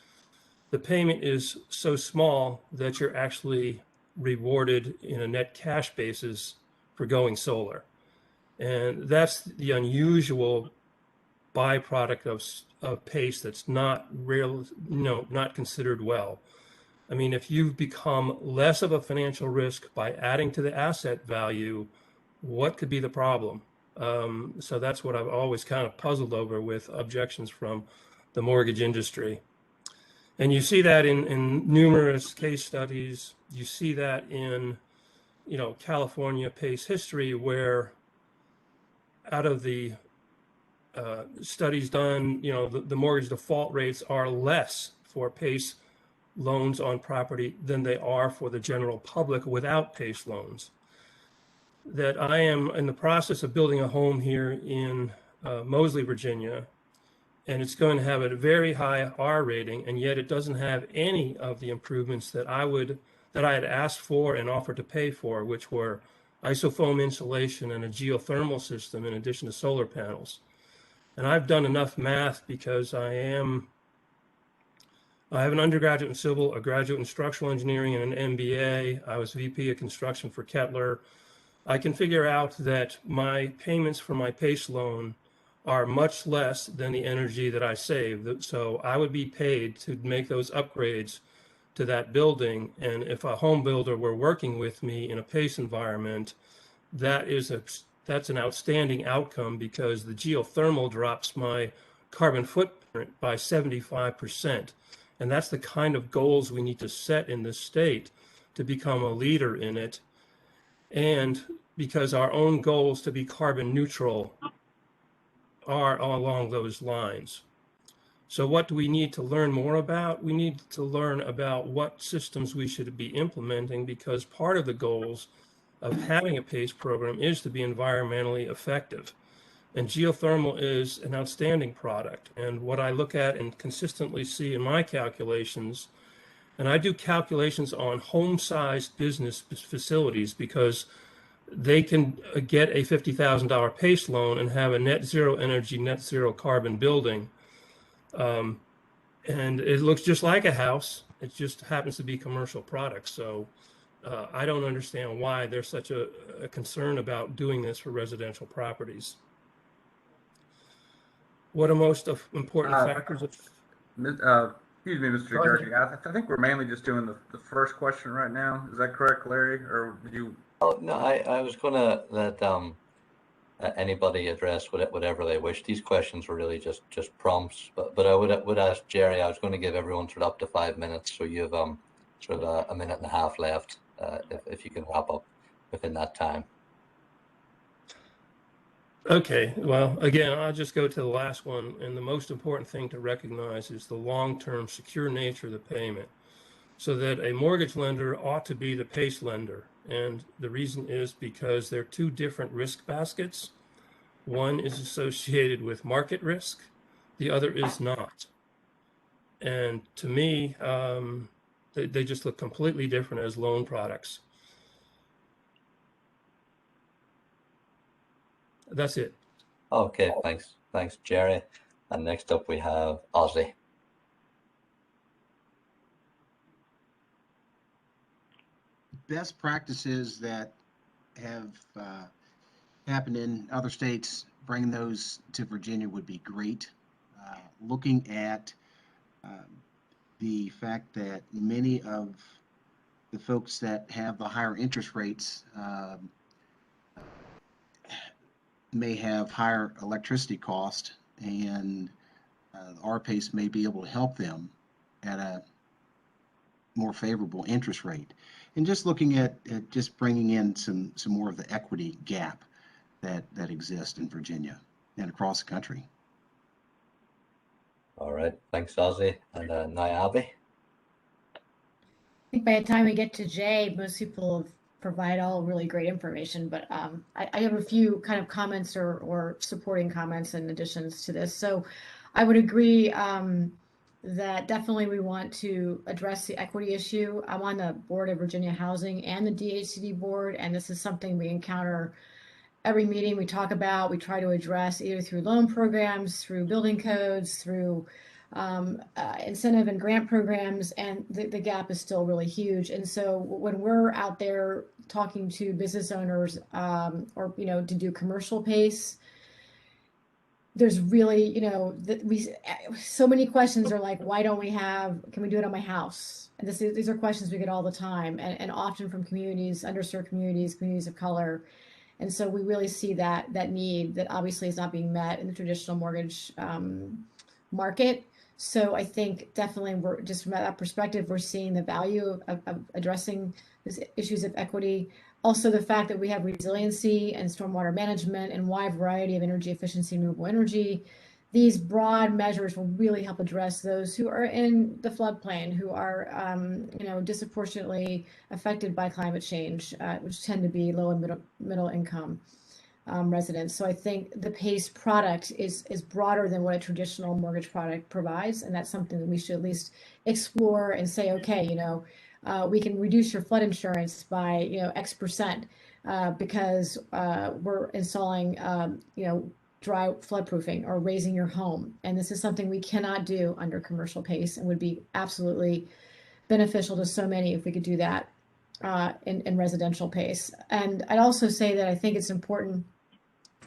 the payment is so small that you're actually rewarded in a net cash basis for going solar. And that's the unusual byproduct of PACE that's not not considered well. I mean, if you've become less of a financial risk by adding to the asset value, what could be the problem? So that's what I've always kind of puzzled over with objections from the mortgage industry. And you see that in numerous case studies. You see that in, California PACE history, where out of the studies done, the mortgage default rates are less for PACE loans on property than they are for the general public without PACE loans. That I am in the process of building a home here in Moseley, Virginia, and it's going to have a very high R rating, and yet it doesn't have any of the improvements that I had asked for and offered to pay for, which were isofoam insulation and a geothermal system in addition to solar panels. And I've done enough math because I have an undergraduate in civil, a graduate in structural engineering, and an MBA. I was VP of construction for Kettler. I can figure out that my payments for my PACE loan are much less than the energy that I save. So I would be paid to make those upgrades to that building. And if a home builder were working with me in a PACE environment, that's an outstanding outcome, because the geothermal drops my carbon footprint by 75%. And that's the kind of goals we need to set in this state to become a leader in it. And because our own goals to be carbon neutral are along those lines. So what do we need to learn more about? We need to learn about what systems we should be implementing, because part of the goals of having a PACE program is to be environmentally effective. And geothermal is an outstanding product. And what I look at and consistently see in my calculations, and I do calculations on home-sized business facilities, because they can get a $50,000 PACE loan and have a net zero energy, net zero carbon building. And it looks just like a house. It just happens to be commercial products. So I don't understand why there's such a concern about doing this for residential properties. What are most important factors? Excuse me, Mr. Gerke. I think we're mainly just doing the first question right now. Is that correct, Larry? Or did you? Oh, no, I was going to let anybody address whatever they wish. These questions were really just prompts, but I would ask Jerry. I was going to give everyone sort of up to 5 minutes, so you have sort of a minute and a half left, if you can wrap up within that time. Okay, well, again, I'll just go to the last one. And the most important thing to recognize is the long-term secure nature of the payment, so that a mortgage lender ought to be the PACE lender. And the reason is because they're two different risk baskets. One is associated with market risk, the other is not. And to me, they just look completely different as loan products. That's it. Okay, thanks, Jerry. And next up we have Ozzy. Best practices that have happened in other states, bringing those to Virginia would be great. Looking at the fact that many of the folks that have the higher interest rates may have higher electricity cost, and RPACE may be able to help them at a more favorable interest rate. and just looking at just bringing in some more of the equity gap that exists in Virginia and across the country. All right, thanks, Ozzy. And now Abby. I think by the time we get to Jay, most people have provided all really great information, but I have a few kind of comments or supporting comments and additions to this. So I would agree that definitely we want to address the equity issue. I'm on the board of Virginia Housing and the DHCD board, and this is something we encounter every meeting we talk about. We try to address either through loan programs, through building codes, through incentive and grant programs, and the gap is still really huge. And so when we're out there talking to business owners or to do commercial PACE, there's really so many questions are like, why don't we can we do it on my house? And these are questions we get all the time, and often from communities, underserved communities of color. And so we really see that need that obviously is not being met in the traditional mortgage market. So I think definitely we're just from that perspective, we're seeing the value of addressing these issues of equity. Also, the fact that we have resiliency and stormwater management and wide variety of energy efficiency, renewable energy. These broad measures will really help address those who are in the floodplain, who are, disproportionately affected by climate change, which tend to be low and middle income residents. So I think the PACE product is broader than what a traditional mortgage product provides, and that's something that we should at least explore and say, okay, we can reduce your flood insurance by X% because we're installing dry floodproofing or raising your home. And this is something we cannot do under commercial PACE and would be absolutely beneficial to so many if we could do that in residential PACE. And I'd also say that I think it's important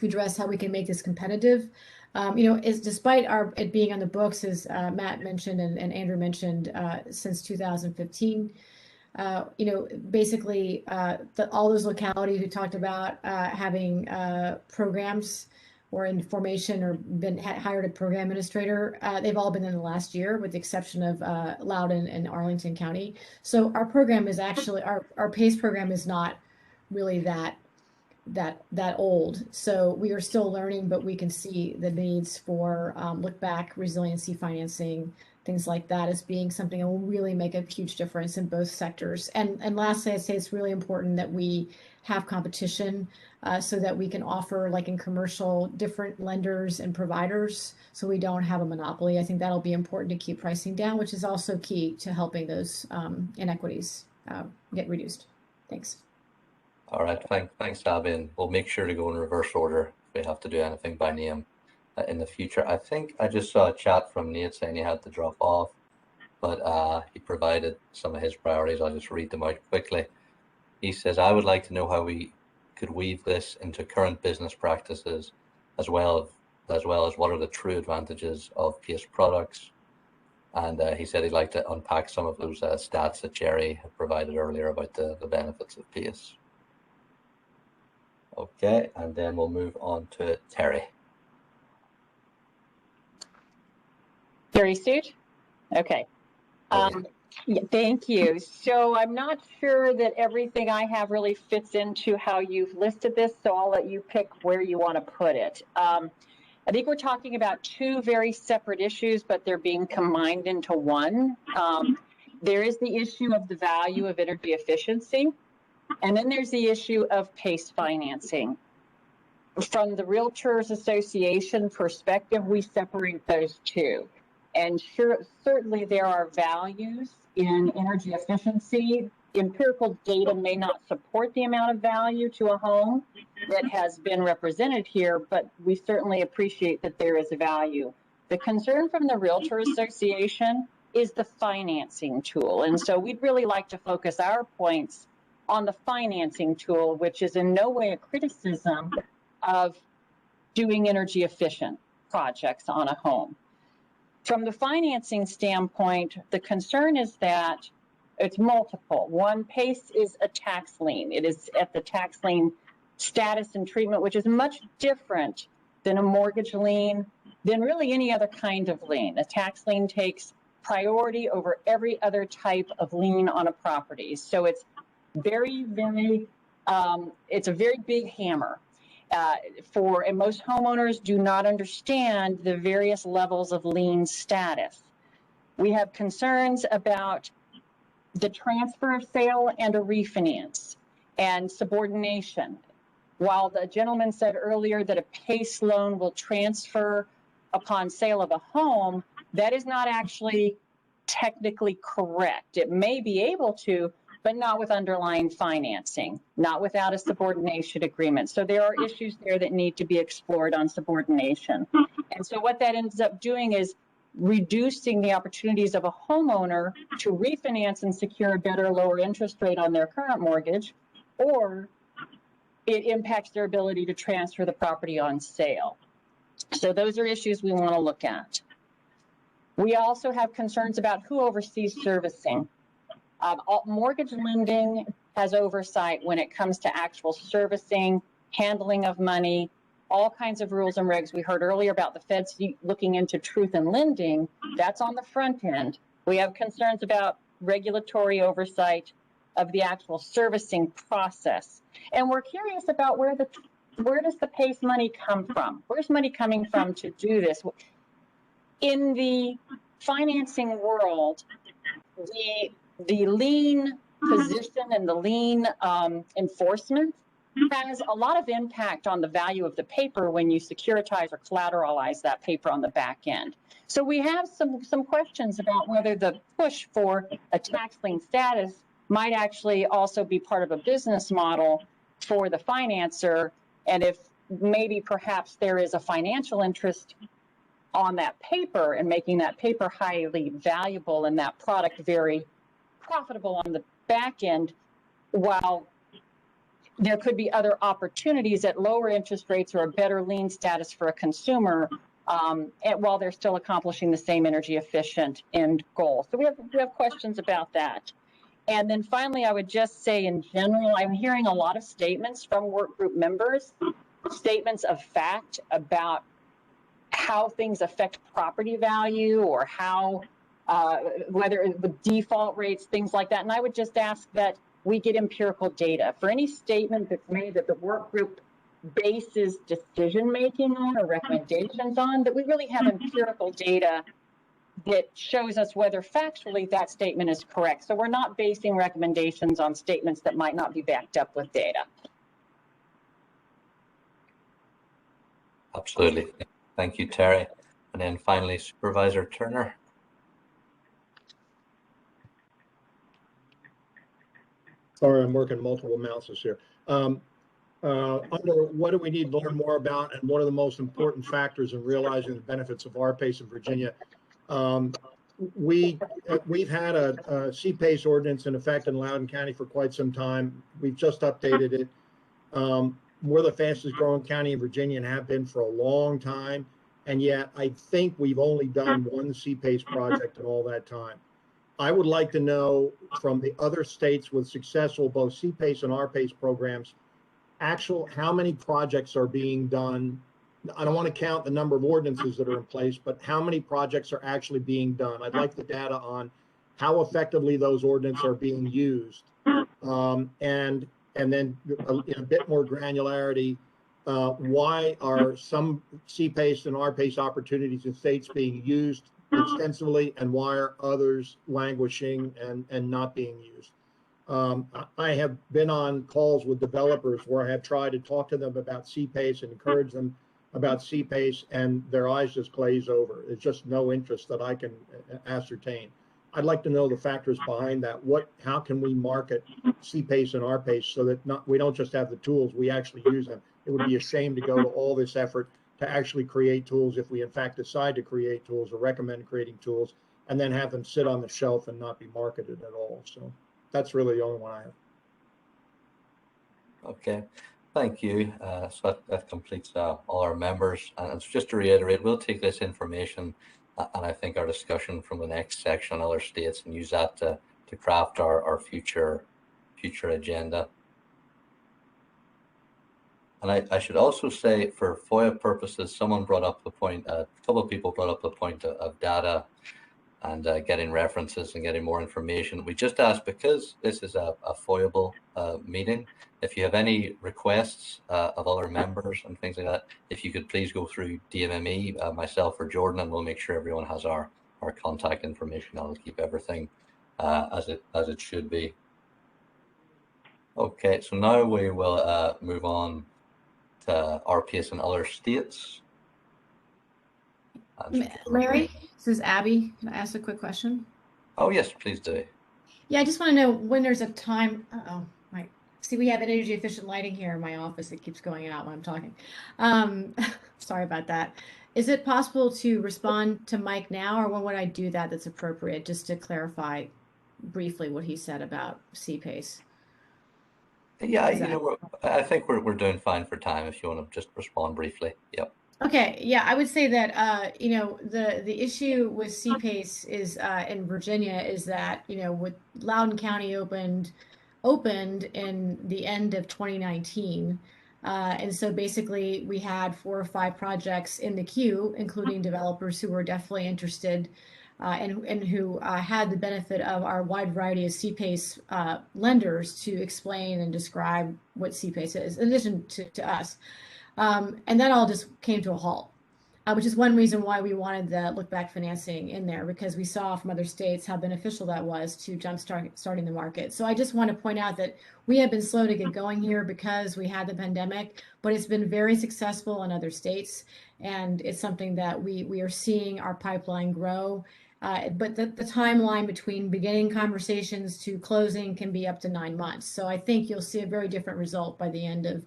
to address how we can make this competitive. Is despite it being on the books, as Matt mentioned and Andrew mentioned, since 2015, basically all those localities we talked about having programs or in formation or hired a program administrator, they've all been in the last year with the exception of Loudoun and Arlington County. So our program is actually, our PACE program is not really that old. So we are still learning, but we can see the needs for look back resiliency financing, things like that as being something that will really make a huge difference in both sectors. And lastly, I'd say it's really important that we have competition so that we can offer, like in commercial, different lenders and providers so we don't have a monopoly. I think that'll be important to keep pricing down, which is also key to helping those inequities get reduced. Thanks. All right, thanks, Abby, and we'll make sure to go in reverse order if we have to do anything by name in the future. I think I just saw a chat from Nate saying he had to drop off, but he provided some of his priorities. I'll just read them out quickly. He says, I would like to know how we could weave this into current business practices, as well as what are the true advantages of PACE products. And he said he'd like to unpack some of those stats that Jerry had provided earlier about the benefits of PACE. Okay, and then we'll move on to Terry. Terry Stooge? Okay. Yeah, thank you. So I'm not sure that everything I have really fits into how you've listed this, so I'll let you pick where you want to put it. I think we're talking about two very separate issues, but they're being combined into one. There is the issue of the value of energy efficiency, and then there's the issue of PACE financing. From the Realtors Association perspective, we separate those two. And certainly there are values in energy efficiency. Empirical data may not support the amount of value to a home that has been represented here, but we certainly appreciate that there is a value. The concern from the Realtors Association is the financing tool. And so we'd really like to focus our points on the financing tool, which is in no way a criticism of doing energy efficient projects on a home. From the financing standpoint, the concern is that it's multiple. One, PACE is a tax lien. It is at the tax lien status and treatment, which is much different than a mortgage lien, than really any other kind of lien. A tax lien takes priority over every other type of lien on a property. So it's very, it's a very big hammer. And most homeowners do not understand the various levels of lien status. We have concerns about the transfer of sale and a refinance and subordination. While the gentleman said earlier that a PACE loan will transfer upon sale of a home, that is not actually technically correct. It may be able to, but not with underlying financing, not without a subordination agreement. So there are issues there that need to be explored on subordination. And so what that ends up doing is reducing the opportunities of a homeowner to refinance and secure a better, lower interest rate on their current mortgage, or it impacts their ability to transfer the property on sale. So those are issues we want to look at. We also have concerns about who oversees servicing. Mortgage lending has oversight when it comes to actual servicing, handling of money, all kinds of rules and regs. We heard earlier about the feds looking into truth in lending. That's on the front end. We have concerns about regulatory oversight of the actual servicing process. And we're curious about where does the PACE money come from? Where's money coming from to do this? In the financing world, the lien position and the lien enforcement has a lot of impact on the value of the paper when you securitize or collateralize that paper on the back end. So we have some questions about whether the push for a tax lien status might actually also be part of a business model for the financer, and if maybe perhaps there is a financial interest on that paper and making that paper highly valuable and that product very profitable on the back end, while there could be other opportunities at lower interest rates or a better lien status for a consumer, while they're still accomplishing the same energy efficient end goal. So we have questions about that. And then finally, I would just say in general, I'm hearing a lot of statements from work group members, statements of fact about how things affect property value or how, whether with default rates, things like that. And I would just ask that we get empirical data. For any statement that's made that the work group bases decision-making on or recommendations on, that we really have empirical data that shows us whether factually that statement is correct. So we're not basing recommendations on statements that might not be backed up with data. Absolutely. Thank you, Terry. And then finally, Supervisor Turner. Sorry, I'm working multiple mouses here. Under what do we need to learn more about, and what are the most important factors in realizing the benefits of RPACE in Virginia? We've had a CPACE ordinance in effect in Loudoun County for quite some time. We've just updated it. We're the fastest growing county in Virginia and have been for a long time. And yet I think we've only done one CPACE project in all that time. I would like to know from the other states with successful both CPACE and RPACE programs, how many projects are being done. I don't want to count the number of ordinances that are in place, but how many projects are actually being done. I'd like the data on how effectively those ordinances are being used. And then in a bit more granularity, why are some CPACE and RPACE opportunities in states being used extensively, and why are others languishing and not being used? I have been on calls with developers where I have tried to talk to them about CPACE and encourage them about CPACE, and their eyes just glaze over. It's just no interest that I can ascertain. I'd like to know the factors behind that. How can we market CPACE and RPACE so that we don't just have the tools, we actually use them? It would be a shame to go to all this effort to actually create tools if we in fact decide to create tools or recommend creating tools, and then have them sit on the shelf and not be marketed at all. So that's really the only one I have. Okay, thank you. So that completes all our members. And just to reiterate, we'll take this information and I think our discussion from the next section on other states and use that to craft our future agenda. And I should also say, for FOIA purposes, someone brought up the point, a couple of people brought up the point of data. and getting references and getting more information. We just ask, because this is a foyable meeting, if you have any requests of other members and things like that, if you could please go through DMME, myself or Jordan, and we'll make sure everyone has our contact information. I'll keep everything as it should be. Okay, so now we will move on to RPS in other states. Larry, this is Abby. Can I ask a quick question? Oh, yes, please do. Yeah, I just want to know when there's a time. Right. See, we have energy efficient lighting here in my office. It keeps going out when I'm talking. Sorry about that. Is it possible to respond to Mike now, or when would I do that that's appropriate, just to clarify briefly what he said about CPACE? Yeah, I think we're doing fine for time if you want to just respond briefly. Yep. Okay, yeah, I would say that the issue with CPACE is in Virginia is that with Loudoun County opened in the end of 2019, and so basically we had 4 or 5 projects in the queue, including developers who were definitely interested and who had the benefit of our wide variety of CPACE lenders to explain and describe what CPACE is, in addition to us. And that all just came to a halt, which is one reason why we wanted the look-back financing in there, because we saw from other states how beneficial that was to starting the market. So I just want to point out that we have been slow to get going here because we had the pandemic, but it's been very successful in other states, and it's something that we are seeing our pipeline grow. But the timeline between beginning conversations to closing can be up to 9 months. So I think you'll see a very different result by the end of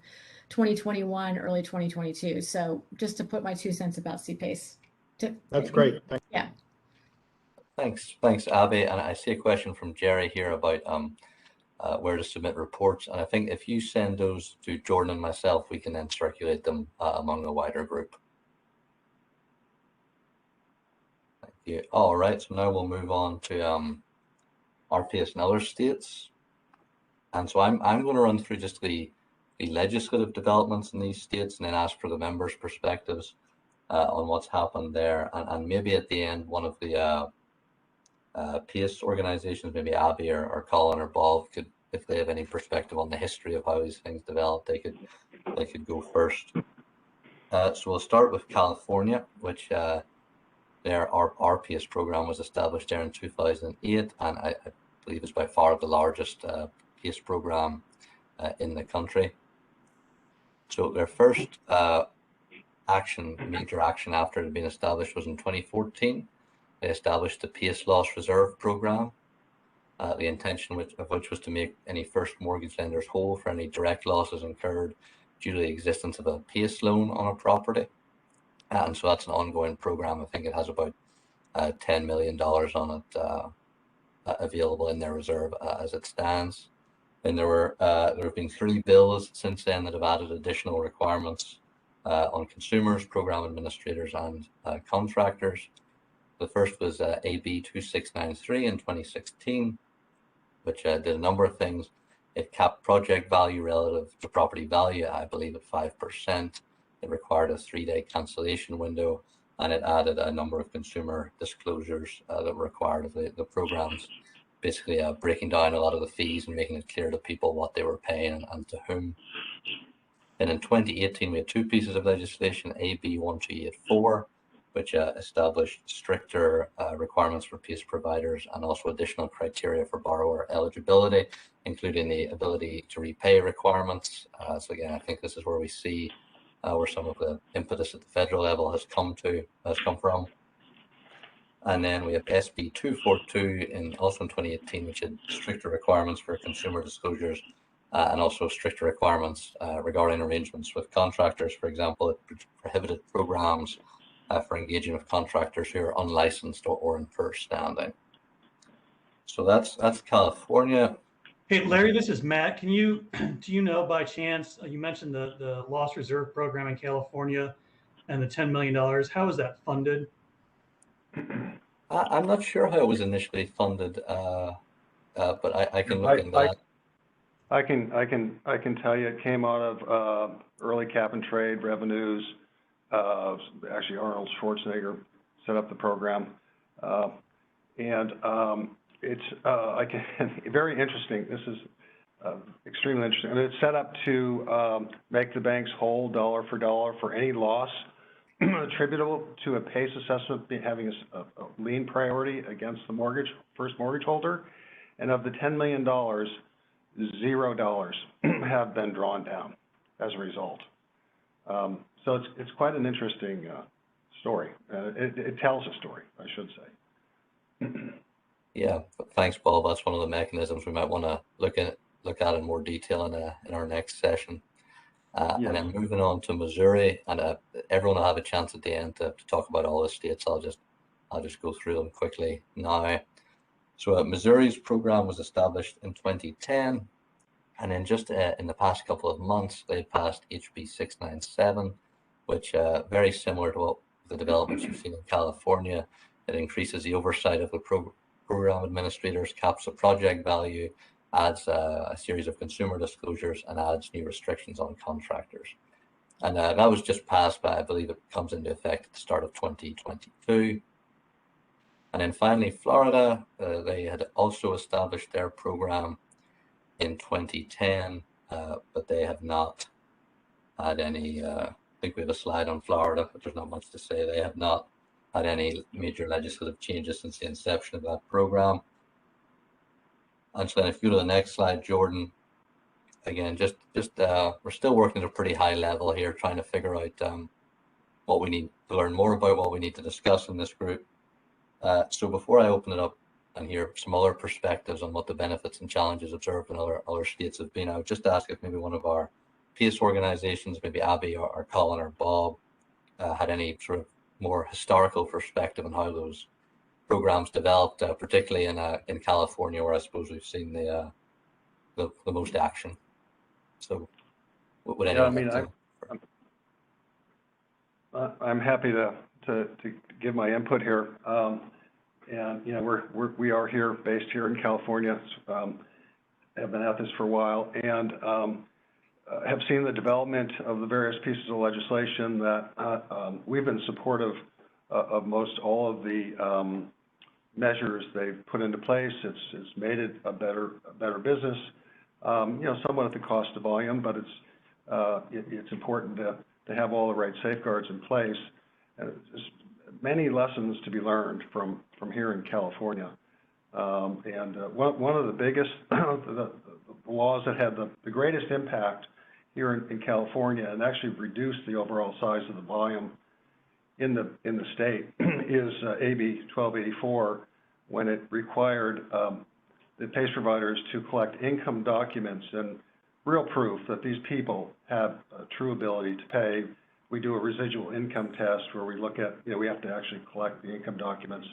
2021, early 2022. So just to put my 2 cents about CPACE. That's great. Yeah. Thanks, Abby. And I see a question from Jerry here about where to submit reports. And I think if you send those to Jordan and myself, we can then circulate them among a wider group. Thank you. All right, so now we'll move on to RPS in other states. And so I'm going to run through just the legislative developments in these states and then ask for the members' perspectives on what's happened there. And maybe at the end, one of the PACE organizations, maybe Abby or Colin or Bob, could, if they have any perspective on the history of how these things developed, they could go first. So we'll start with California, which our RPS program was established there in 2008, and I believe it's by far the largest PACE program in the country. So their first major action after it had been established was in 2014. They established the PACE Loss Reserve Program, the intention of which was to make any first mortgage lenders whole for any direct losses incurred due to the existence of a PACE loan on a property. And so that's an ongoing program. I think it has about $10 million on it available in their reserve as it stands. And there have been 3 bills since then that have added additional requirements on consumers, program administrators, and contractors. The first was AB 2693 in 2016, which did a number of things. It capped project value relative to property value, I believe, at 5%. It required a 3-day cancellation window, and it added a number of consumer disclosures that were required of the programs, basically breaking down a lot of the fees and making it clear to people what they were paying and to whom. And in 2018, we had 2 pieces of legislation, AB 1284, which established stricter requirements for PACE providers and also additional criteria for borrower eligibility, including the ability to repay requirements. So again, I think this is where we see where some of the impetus at the federal level has come from. And then we have SB 242 also in 2018, which had stricter requirements for consumer disclosures and also stricter requirements regarding arrangements with contractors. For example, it prohibited programs for engaging with contractors who are unlicensed or in poor standing. So that's California. Hey, Larry, this is Matt. Do you know by chance, you mentioned the loss reserve program in California and the $10 million. How is that funded? I'm not sure how it was initially funded, but I can look into that. I can tell you it came out of early cap and trade revenues. Actually, Arnold Schwarzenegger set up the program. And it's very interesting. This is extremely interesting. And it's set up to make the banks whole dollar for any loss attributable to a PACE assessment having a lien priority against the first mortgage holder. And of the $10 million, $0 have been drawn down as a result. So it's quite an interesting story. It tells a story, I should say. Yeah, thanks, Bob. That's one of the mechanisms we might want to look at in more detail in our next session. Yes. And then moving on to Missouri, and everyone will have a chance at the end to talk about all the states. I'll just go through them quickly now. So Missouri's program was established in 2010, and then just in the past couple of months, they passed HB 697, which very similar to what the developments you've seen in California. It increases the oversight of the program administrators, caps the project value, adds a series of consumer disclosures, and adds new restrictions on contractors. And that was just passed by, I believe it comes into effect at the start of 2022. And then finally, Florida, they had also established their program in 2010, but they have not had any, I think we have a slide on Florida, but there's not much to say. They have not had any major legislative changes since the inception of that program. And so then if you go to the next slide, Jordan, again, just we're still working at a pretty high level here, trying to figure out what we need to learn more about, what we need to discuss in this group. So before I open it up and hear some other perspectives on what the benefits and challenges observed in other states have been, I would just ask if maybe one of our PACE organizations, maybe Abby or Colin or Bob, had any sort of more historical perspective on how those programs developed, particularly in California, where I suppose we've seen the most action. So, would anyone like to? I'm happy to give my input here. And you know, we are here, based here in California. Have been at this for a while, and have seen the development of the various pieces of legislation that we've been supportive of most all of the measures they've put into place. It's made it a better business, you know, somewhat at the cost of volume, but it's important to have all the right safeguards in place. And there's many lessons to be learned from here in California. And one of the biggest the laws that had the greatest impact here in California, and actually reduced the overall size of the volume in the state, is AB 1284, when it required the PACE providers to collect income documents and real proof that these people have a true ability to pay. We do a residual income test where we look at, you know, we have to actually collect the income documents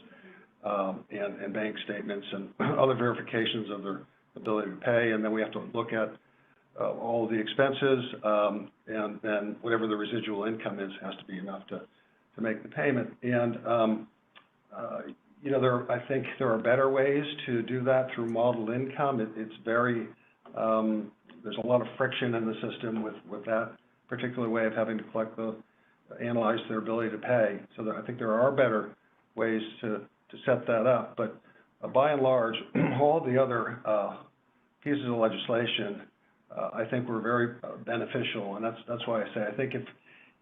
and bank statements and other verifications of their ability to pay, and then we have to look at all of the expenses, and then whatever the residual income is has to be enough to make the payment. And you know, I think there are better ways to do that through modeled income. It's very there's a lot of friction in the system with that particular way of having to analyze their ability to pay. So I think there are better ways to set that up. But by and large, all the other pieces of legislation, I think were very beneficial, and that's why I say I think if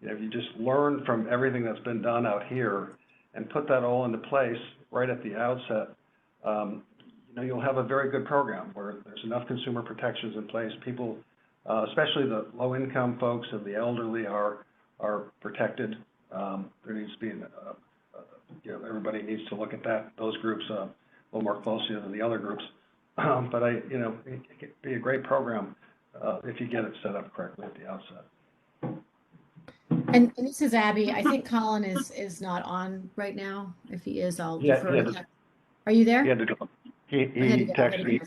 you just learn from everything that's been done out here and put that all into place right at the outset, you know, you'll have a very good program where there's enough consumer protections in place. People, especially the low-income folks and the elderly, are protected. There needs to be, you know, everybody needs to look at those groups a little more closely than the other groups. But you know, it could be a great program if you get it set up correctly at the outset. And this is Abby. I think Colin is not on right now. If he is, I'll defer to him. Are you there? He had to drop. He texted me.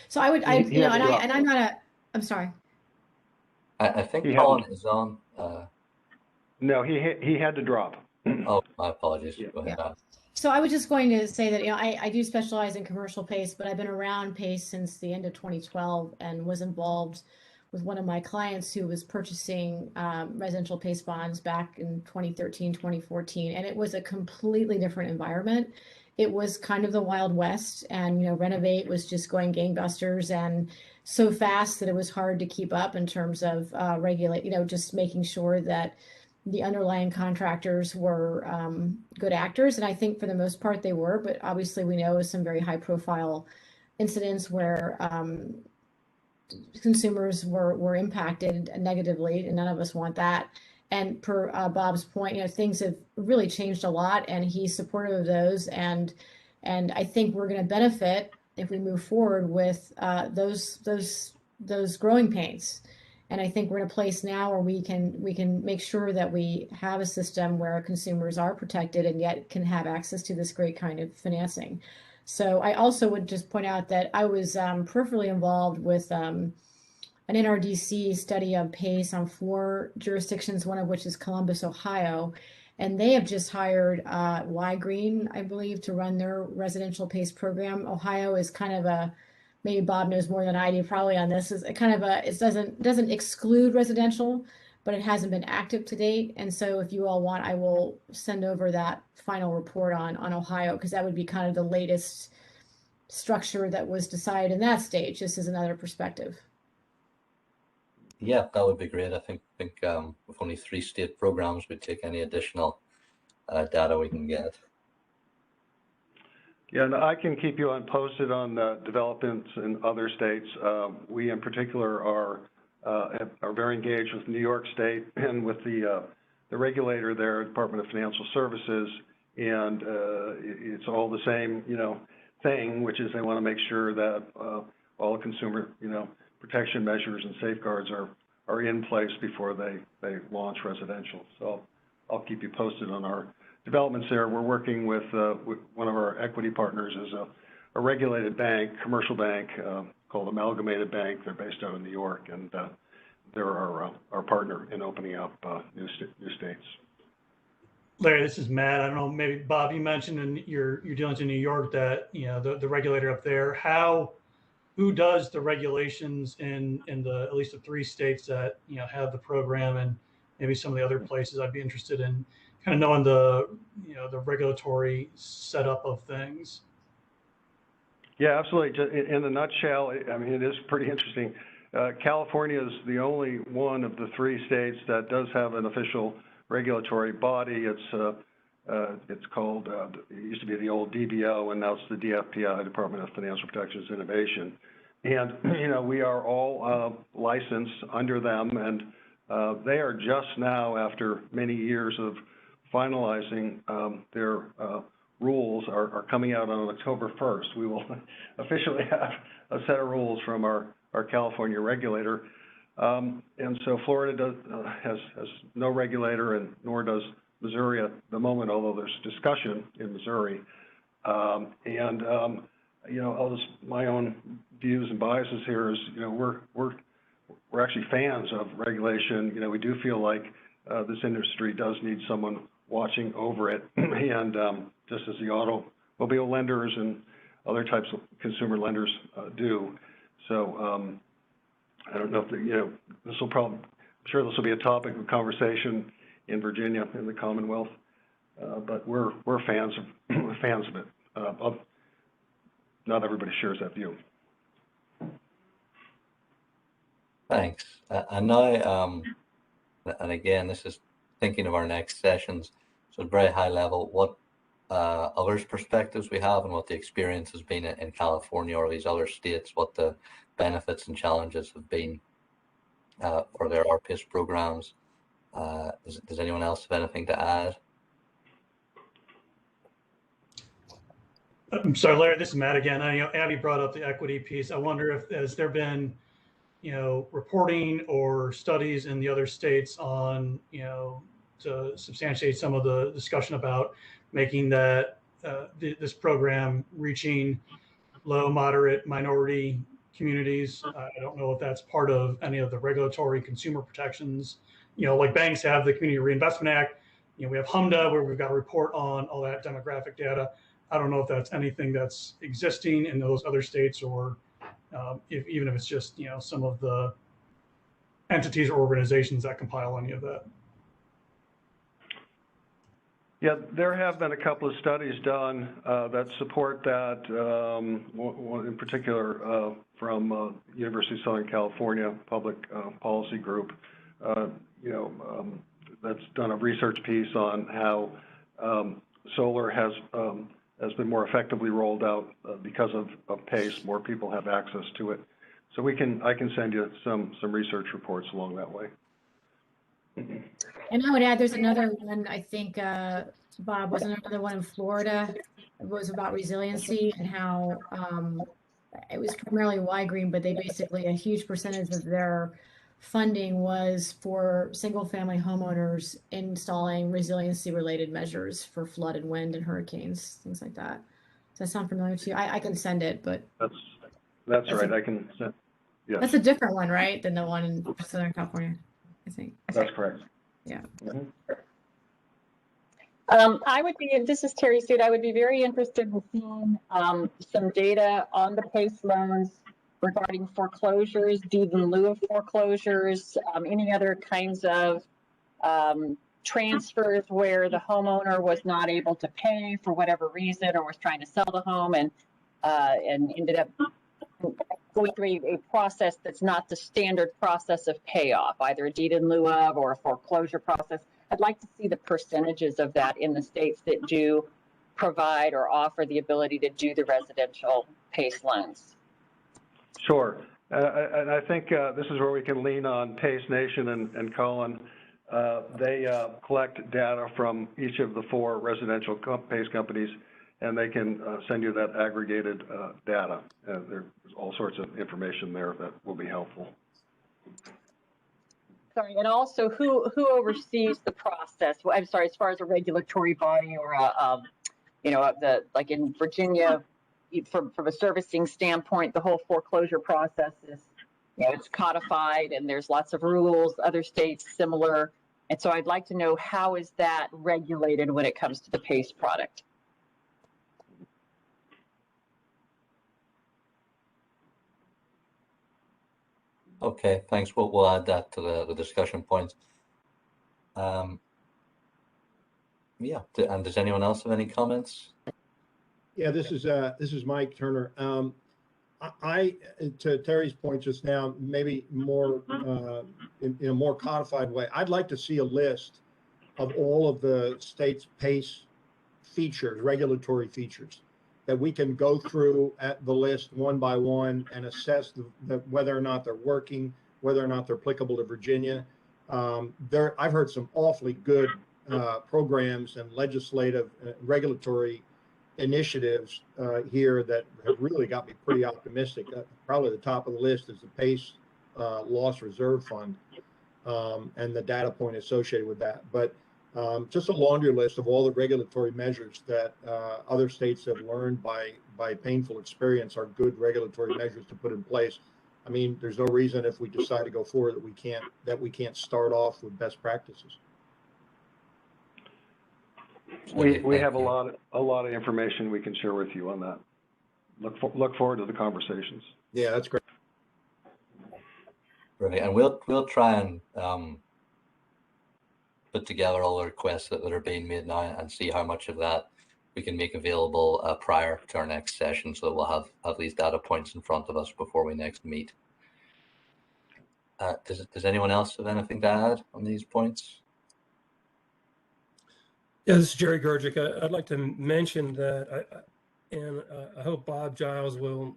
So I'm not I'm sorry. I think Colin is on. No, he had to drop. Oh, my apologies. Yeah. Go ahead. Yeah. So I was just going to say that, you know, I do specialize in commercial PACE, but I've been around PACE since the end of 2012 and was involved with one of my clients who was purchasing residential PACE bonds back in 2013, 2014. And it was a completely different environment. it was kind of the Wild West, and Renovate was just going gangbusters and so fast that it was hard to keep up in terms of regulate, just making sure that the underlying contractors were good actors. And I think for the most part they were, but obviously we know some very high profile incidents where consumers were impacted negatively, and none of us want that. And per Bob's point, things have really changed a lot, and he's supportive of those. And I think we're going to benefit if we move forward with those growing pains. And I think we're in a place now where we can make sure that we have a system where consumers are protected and yet can have access to this great kind of financing. So I also would just point out that I was peripherally involved with an NRDC study of PACE on 4 jurisdictions, one of which is Columbus, Ohio. And they have just hired Y-Green, I believe, to run their residential PACE program. Ohio is kind of a, maybe Bob knows more than I do probably on this, is kind of a, it doesn't exclude residential, but it hasn't been active to date. And so if you all want, I will send over that final report on Ohio, because that would be kind of the latest structure that was decided in that stage, just as another perspective. Yeah, that would be great. I think with only 3 state programs, we'd take any additional data we can get. Yeah, and I can keep you posted on developments in other states. We in particular are very engaged with New York State and with the regulator there, Department of Financial Services, and it's all the same, thing, which is they want to make sure that all consumer, protection measures and safeguards are in place before they launch residential. So I'll keep you posted on our developments there. We're working with one of our equity partners is a regulated bank, commercial bank called Amalgamated Bank. They're based out in New York, and they're our partner in opening up new states. Larry, this is Matt. I don't know, maybe Bob, you mentioned in your dealings in New York that the regulator up there, who does the regulations in the at least the 3 states that have the program, and maybe some of the other places. I'd be interested in kind of knowing the regulatory setup of things. Yeah, absolutely. Just in a nutshell, I mean, it is pretty interesting. California is the only one of the 3 states that does have an official regulatory body. It's called, it used to be the old DBO, and now it's the DFPI, Department of Financial Protections Innovation. And, we are all licensed under them, and they are just now, after many years of finalizing their rules, are coming out on October 1st. We will officially have a set of rules from our California regulator. And so Florida has no regulator, and nor does Missouri at the moment, although there's discussion in Missouri. I'll just, my own views and biases here is, we're actually fans of regulation. We do feel like this industry does need someone watching over it, and just as the automobile lenders and other types of consumer lenders do. So I don't know if this will probably, I'm sure this will be a topic of conversation in Virginia, in the Commonwealth, but we're fans of it. Not everybody shares that view. Thanks. And now, and again, this is thinking of our next sessions. So very high level, what others' perspectives we have and what the experience has been in California or these other states, what the benefits and challenges have been for their RPS programs. Does anyone else have anything to add? I'm sorry, Larry, this is Matt again. Abby brought up the equity piece. I wonder if has there been, reporting or studies in the other states on, to substantiate some of the discussion about making that this program reaching low, moderate, minority communities. I don't know if that's part of any of the regulatory consumer protections. Like banks have the Community Reinvestment Act. We have HMDA, where we've got to report on all that demographic data. I don't know if that's anything that's existing in those other states, or even if it's just some of the entities or organizations that compile any of that. Yeah, there have been a couple of studies done that support that. One in particular from University of Southern California Public Policy Group. That's done a research piece on how solar has been more effectively rolled out because of PACE. More people have access to it. So I can send you some research reports along that way. And I would add, there's another one, I think, Bob, was another one in Florida. It was about resiliency and how it was primarily Y-Green, but they basically, a huge percentage of their funding was for single-family homeowners installing resiliency-related measures for flood and wind and hurricanes, things like that. Does that sound familiar to you? I can send it, but that's right. I can send. Yes. That's a different one, right, than the one in Southern California, I think. That's correct. Yeah. Mm-hmm. This is Terry Suit. I would be very interested in seeing some data on the PACE loans regarding foreclosures, deed in lieu of foreclosures, any other kinds of transfers where the homeowner was not able to pay for whatever reason or was trying to sell the home and ended up going through a process that's not the standard process of payoff, either a deed in lieu of or a foreclosure process. I'd like to see the percentages of that in the states that do provide or offer the ability to do the residential PACE loans. Sure. And I think this is where we can lean on PACE Nation and Colin. They collect data from each of the 4 residential PACE companies, and they can send you that aggregated data. There's all sorts of information there that will be helpful. Sorry, and also who oversees the process? Well, I'm sorry, as far as a regulatory body or like in Virginia, from a servicing standpoint, the whole foreclosure process is, it's codified and there's lots of rules. Other states similar, and so I'd like to know how is that regulated when it comes to the PACE product. Okay, thanks. We'll add that to the discussion points. Yeah, and does anyone else have any comments? Yeah, this is Mike Turner. I to Terry's point just now, maybe more in a more codified way. I'd like to see a list of all of the state's PACE features, regulatory features, that we can go through at the list one by one and assess whether or not they're working, whether or not they're applicable to Virginia. I've heard some awfully good programs and legislative regulatory initiatives here that have really got me pretty optimistic. Probably the top of the list is the PACE Loss Reserve Fund and the data point associated with that. But just a laundry list of all the regulatory measures that other states have learned by painful experience are good regulatory measures to put in place. I mean, there's no reason if we decide to go forward that we can't start off with best practices. We have a lot of information we can share with you on that. Look forward to the conversations. Yeah, that's great. Right, and we'll try and put together all the requests that are being made now and see how much of that we can make available prior to our next session, so that we'll have these data points in front of us before we next meet. Does anyone else have anything to add on these points? Yeah, this is Jerry Gurgic. I'd like to mention that, I hope Bob Giles will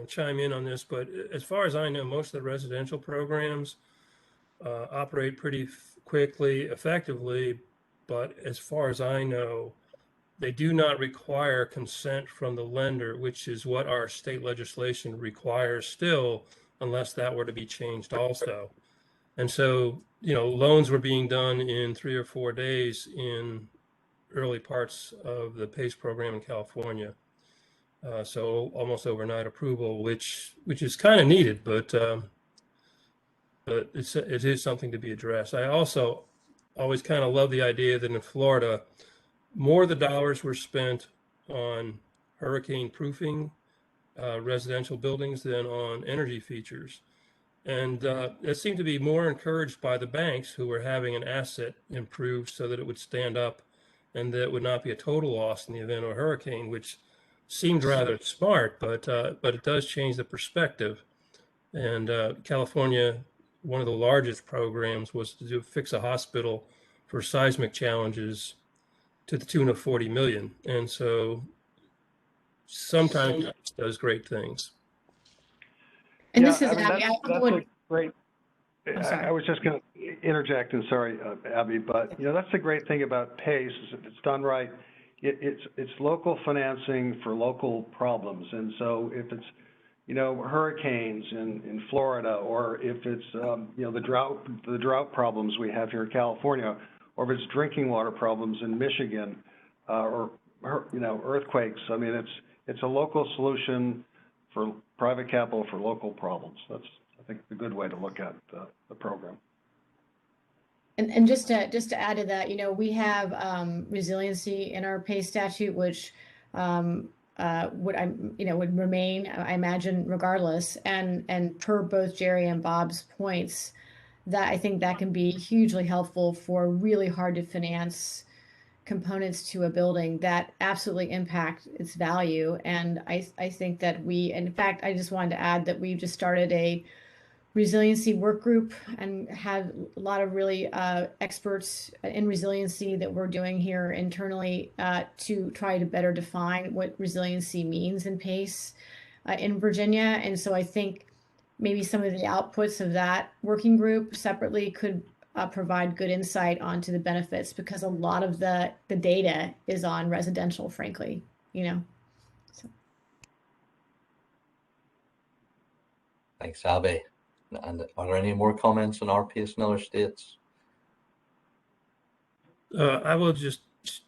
chime in on this, but as far as I know, most of the residential programs operate pretty quickly, effectively, but as far as I know, they do not require consent from the lender, which is what our state legislation requires still, unless that were to be changed also. And so, loans were being done in 3 or 4 days in early parts of the PACE program in California. So almost overnight approval, which is kind of needed, but it is something to be addressed. I also always kind of love the idea that in Florida, more of the dollars were spent on hurricane proofing residential buildings than on energy features. And it seemed to be more encouraged by the banks who were having an asset improved so that it would stand up and that would not be a total loss in the event of a hurricane, which seemed rather smart, but it does change the perspective. And California, one of the largest programs was to fix a hospital for seismic challenges to the tune of 40 million. And so sometimes it does great things. And Yeah, this is I mean, Abby. that's a great. I'm sorry. I was just going to interject, and sorry, Abby, but that's the great thing about PACE is if it's done right, it's local financing for local problems. And so if it's hurricanes in Florida, or if it's the drought problems we have here in California, or if it's drinking water problems in Michigan, or earthquakes. I mean, it's a local solution for private capital for local problems. That's, I think, a good way to look at the program. And just to add to that, we have resiliency in our pay statute, which would remain, I imagine, regardless. And per both Jerry and Bob's points, that I think that can be hugely helpful for really hard to finance components to a building that absolutely impact its value. And I think that in fact, I just wanted to add that we've just started a resiliency work group and had a lot of really experts in resiliency that we're doing here internally to try to better define what resiliency means in PACE in Virginia. And so I think maybe some of the outputs of that working group separately could provide good insight onto the benefits, because a lot of the data is on residential, frankly, So. Thanks, Abby. And are there any more comments on RPS in other states? I will just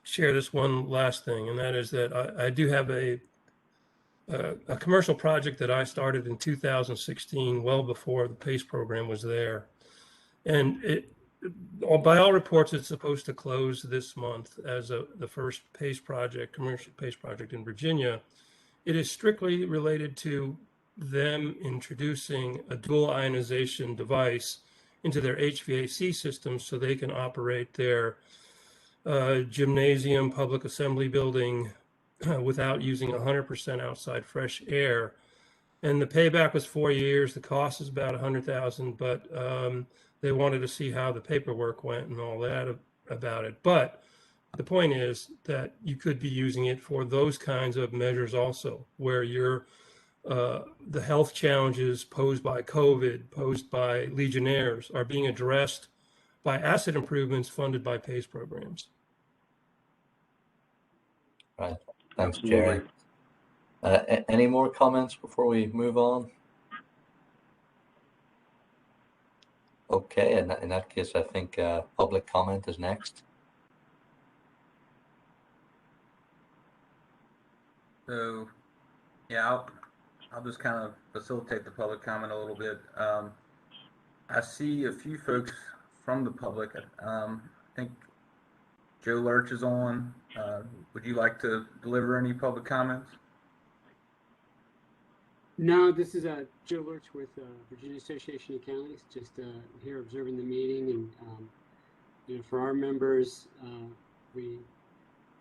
share this one last thing, and that is that I do have a commercial project that I started in 2016, well before the PACE program was there. And by all reports, it's supposed to close this month as the first PACE project, commercial PACE project in Virginia. It is strictly related to them introducing a dual ionization device into their HVAC system so they can operate their gymnasium, public assembly building without using 100% outside fresh air. And the payback was 4 years. The cost is about $100,000, but they wanted to see how the paperwork went and all that about it. But the point is that you could be using it for those kinds of measures also, where you're the health challenges posed by COVID, posed by Legionnaires, are being addressed by asset improvements funded by PACE programs. Right. Thanks, Jerry. Any more comments before we move on? Okay, in that case, I think public comment is next. So, yeah, I'll just kind of facilitate the public comment a little bit. I see a few folks from the public. I think Joe Lurch is on. Would you like to deliver any public comments? No, this is Joe Lurch with Virginia Association of Counties, just here observing the meeting. And for our members, we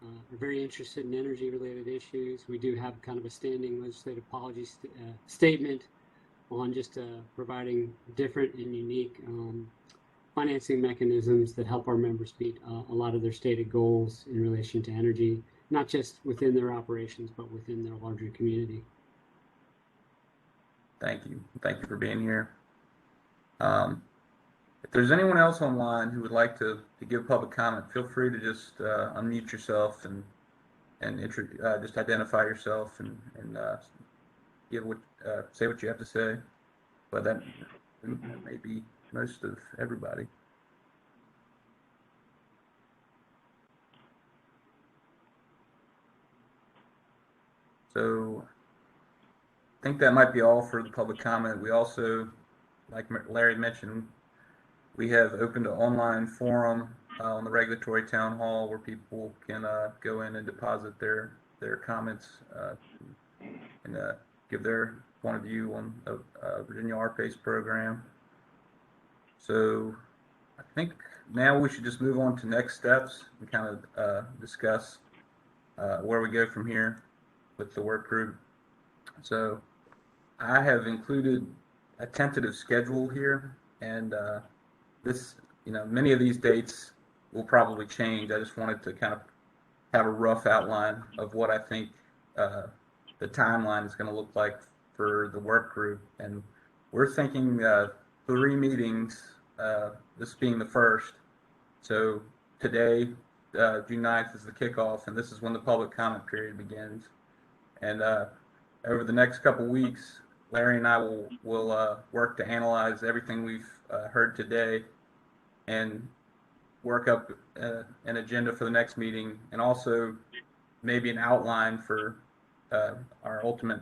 are very interested in energy-related issues. We do have kind of a standing legislative policy statement on just providing different and unique financing mechanisms that help our members meet a lot of their stated goals in relation to energy, not just within their operations, but within their larger community. Thank you. Thank you for being here. If there's anyone else online who would like to give public comment, feel free to just unmute yourself and just identify yourself and say what you have to say. But that may be most of everybody. So I think that might be all for the public comment. We also, like Larry mentioned, we have opened an online forum on the regulatory town hall where people can go in and deposit their comments and give their point of view on the Virginia RPACE program. So I think now we should just move on to next steps and kind of discuss where we go from here with the work group. So I have included a tentative schedule here, and this, many of these dates will probably change. I just wanted to kind of have a rough outline of what I think the timeline is going to look like for the work group. And we're thinking 3 meetings, this being the first. So today, June 9th is the kickoff, and this is when the public comment period begins. And over the next couple weeks, Larry and I will work to analyze everything we've heard today and work up an agenda for the next meeting, and also maybe an outline for our ultimate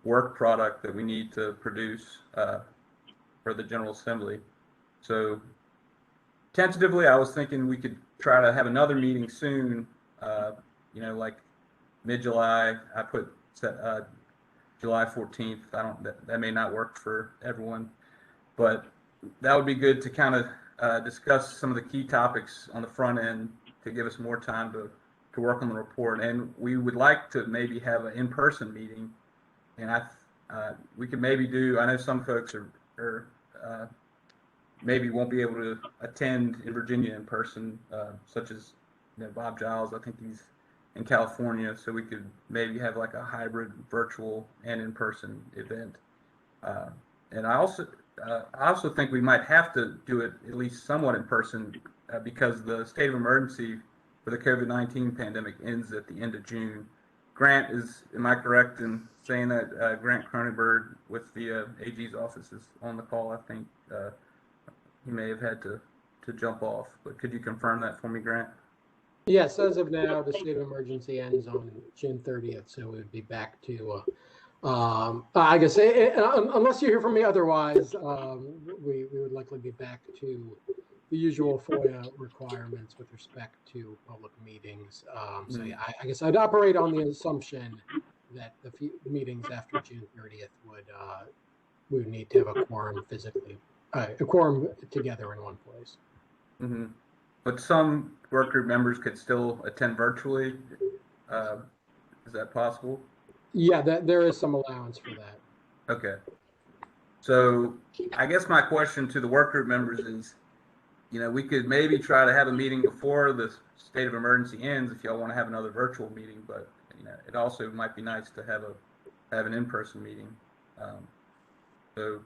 work product that we need to produce for the General Assembly. So tentatively, I was thinking we could try to have another meeting soon, like mid-July. I put July 14th. That may not work for everyone, but that would be good to kind of discuss some of the key topics on the front end to give us more time to work on the report. And we would like to maybe have an in-person meeting. And we could maybe do, I know some folks are maybe won't be able to attend in Virginia in person, such as Bob Giles. I think he's in California, so we could maybe have like a hybrid virtual and in-person event. And I also think we might have to do it at least somewhat in person because the state of emergency for the COVID-19 pandemic ends at the end of June. Grant, am I correct in saying that Grant Cronenberg with the AG's office is on the call? I think he may have had to jump off, but could you confirm that for me, Grant? Yes, as of now, the state of emergency ends on June 30th, so we would be back to, I guess, unless you hear from me otherwise, we would likely be back to the usual FOIA requirements with respect to public meetings. So yeah, I guess I'd operate on the assumption that the meetings after June 30th we would need to have a quorum physically, a quorum together in one place. Mm-hmm. But some work group members could still attend virtually. Is that possible? Yeah, there is some allowance for that. Okay. So I guess my question to the work group members is, we could maybe try to have a meeting before the state of emergency ends if y'all want to have another virtual meeting, but it also might be nice to have an in-person meeting. So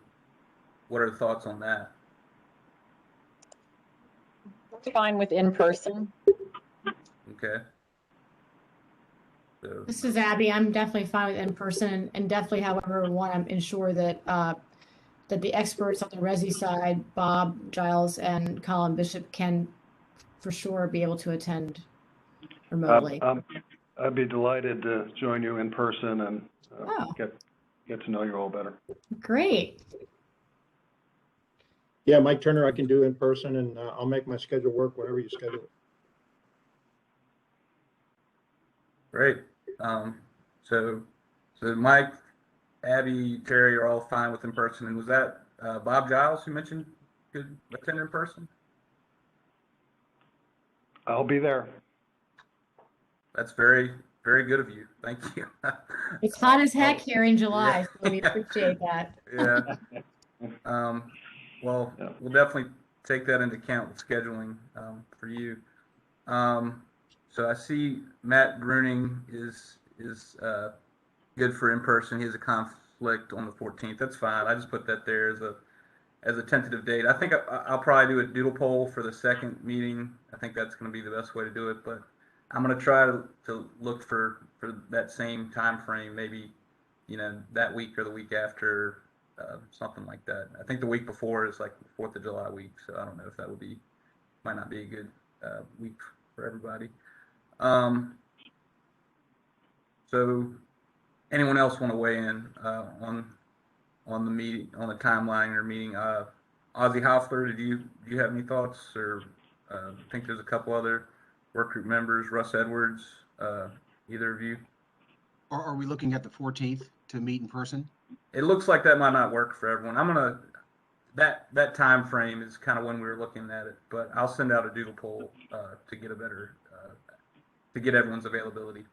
what are the thoughts on that? Fine with in-person. Okay. So, This is Abby. I'm definitely fine with in-person, and definitely, however, want to ensure that that the experts on the Resi side, Bob Giles and Colin Bishop, can for sure be able to attend remotely. I'd be delighted to join you in person and get to know you all better. Great. Yeah, Mike Turner, I can do in person, and I'll make my schedule work whenever you schedule it. Great. So Mike, Abby, Terry are all fine with in person. And was that Bob Giles who mentioned could attend in person? I'll be there. That's very, very good of you. Thank you. It's hot as heck here in July, so we appreciate that. Yeah. Well, we'll definitely take that into account with scheduling for you. So I see Matt Bruning is good for in person. He has a conflict on the 14th. That's fine. I just put that there as a tentative date. I think I'll probably do a doodle poll for the second meeting. I think that's going to be the best way to do it. But I'm going to try to look for that same time frame, maybe that week or the week after. Something like that. I think the week before is like the 4th of July week, so I don't know if that might not be a good week for everybody. So anyone else want to weigh in on the meeting, on the timeline or meeting? Ozzy Hoffler, do you have any thoughts, or I think there's a couple other work group members, Russ Edwards, either of you? Or are we looking at the 14th to meet in person? It looks like that might not work for everyone. I'm gonna that time frame is kind of when we were looking at it. But I'll send out a doodle poll to get a better to get everyone's availability.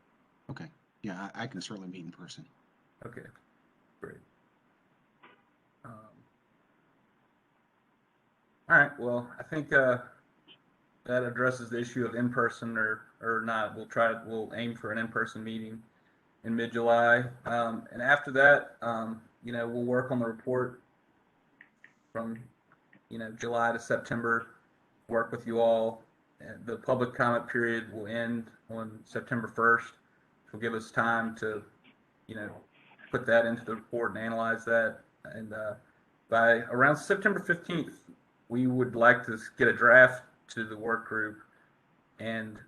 Okay. Yeah, I can certainly meet in person. Okay, great. All right. Well, I think that addresses the issue of in-person or not. We'll aim for an in-person meeting in mid-July, and after that, we'll work on the report from July to September. Work with you all. And the public comment period will end on September 1st. Which will give us time to put that into the report and analyze that. And by around September 15th, we would like to get a draft to the work group and,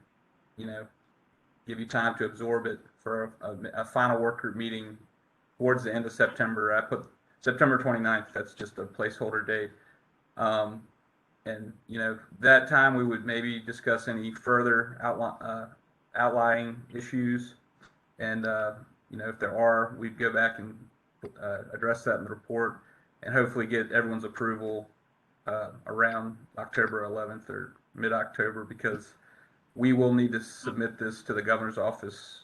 give you time to absorb it for a final work group meeting towards the end of September. I put September 29th. That's just a placeholder date. And, that time we would maybe discuss any further outlying issues. And, if there are, we'd go back and address that in the report and hopefully get everyone's approval around October 11th or mid-October, because we will need to submit this to the governor's office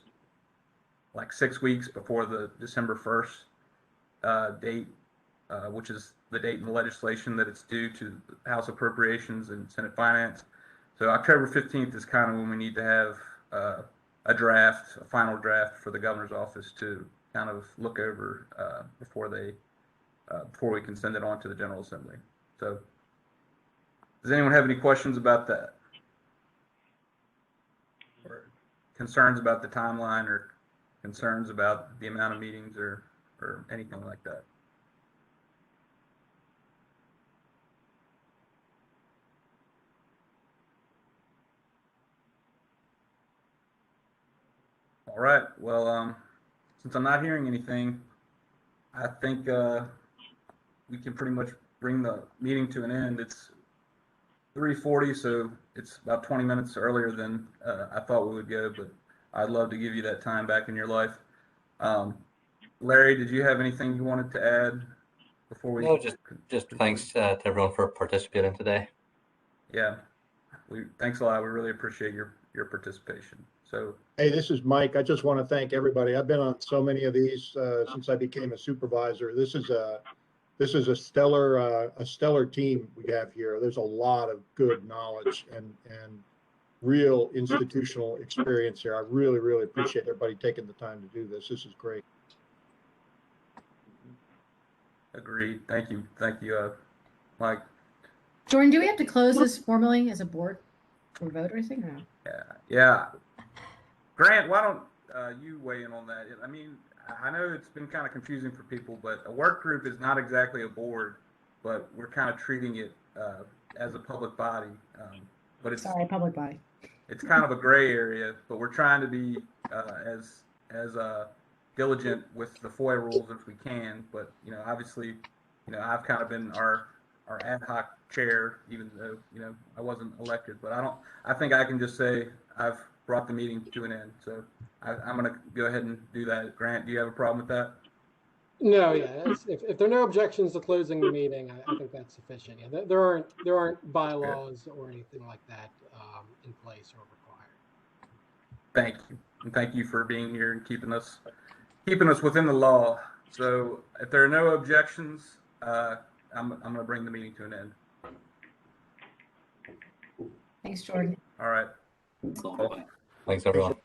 like 6 weeks before the December 1st date, which is the date in the legislation that it's due to House Appropriations and Senate Finance. So October 15th is kind of when we need to have a final draft for the governor's office to kind of look over before we can send it on to the General Assembly. So does anyone have any questions about that? Or concerns about the timeline, or concerns about the amount of meetings, or anything like that? All right. Well, since I'm not hearing anything, I think we can pretty much bring the meeting to an end. It's 3:40, so it's about 20 minutes earlier than I thought we would go, but I'd love to give you that time back in your life. Larry, did you have anything you wanted to add before we? No, just thanks to everyone for participating today. Yeah, thanks a lot. We really appreciate your participation. So, hey, this is Mike. I just want to thank everybody. I've been on so many of these since I became a supervisor. This is a stellar team we have here. There's a lot of good knowledge and real institutional experience here. I really, really appreciate everybody taking the time to do this. This is great. Agreed. Thank you, Mike. Jordan, do we have to close this formally as a board for vote or anything? Or no? Yeah. Grant, why don't you weigh in on that? I mean, I know it's been kind of confusing for people, but a work group is not exactly a board, but we're kind of treating it as a public body. But it's public body. It's kind of a gray area, but we're trying to be as diligent with the FOIA rules as we can. But obviously, I've kind of been our ad hoc chair, even though I wasn't elected. But I think I can just say I've brought the meeting to an end. So I'm going to go ahead and do that. Grant, do you have a problem with that? No, yeah. If there are no objections to closing the meeting, I think that's sufficient. Yeah, there aren't bylaws or anything like that in place or required. Thank you, and thank you for being here and keeping us within the law. So if there are no objections, I'm going to bring the meeting to an end. Thanks, Jordan. All right. Thanks, everyone.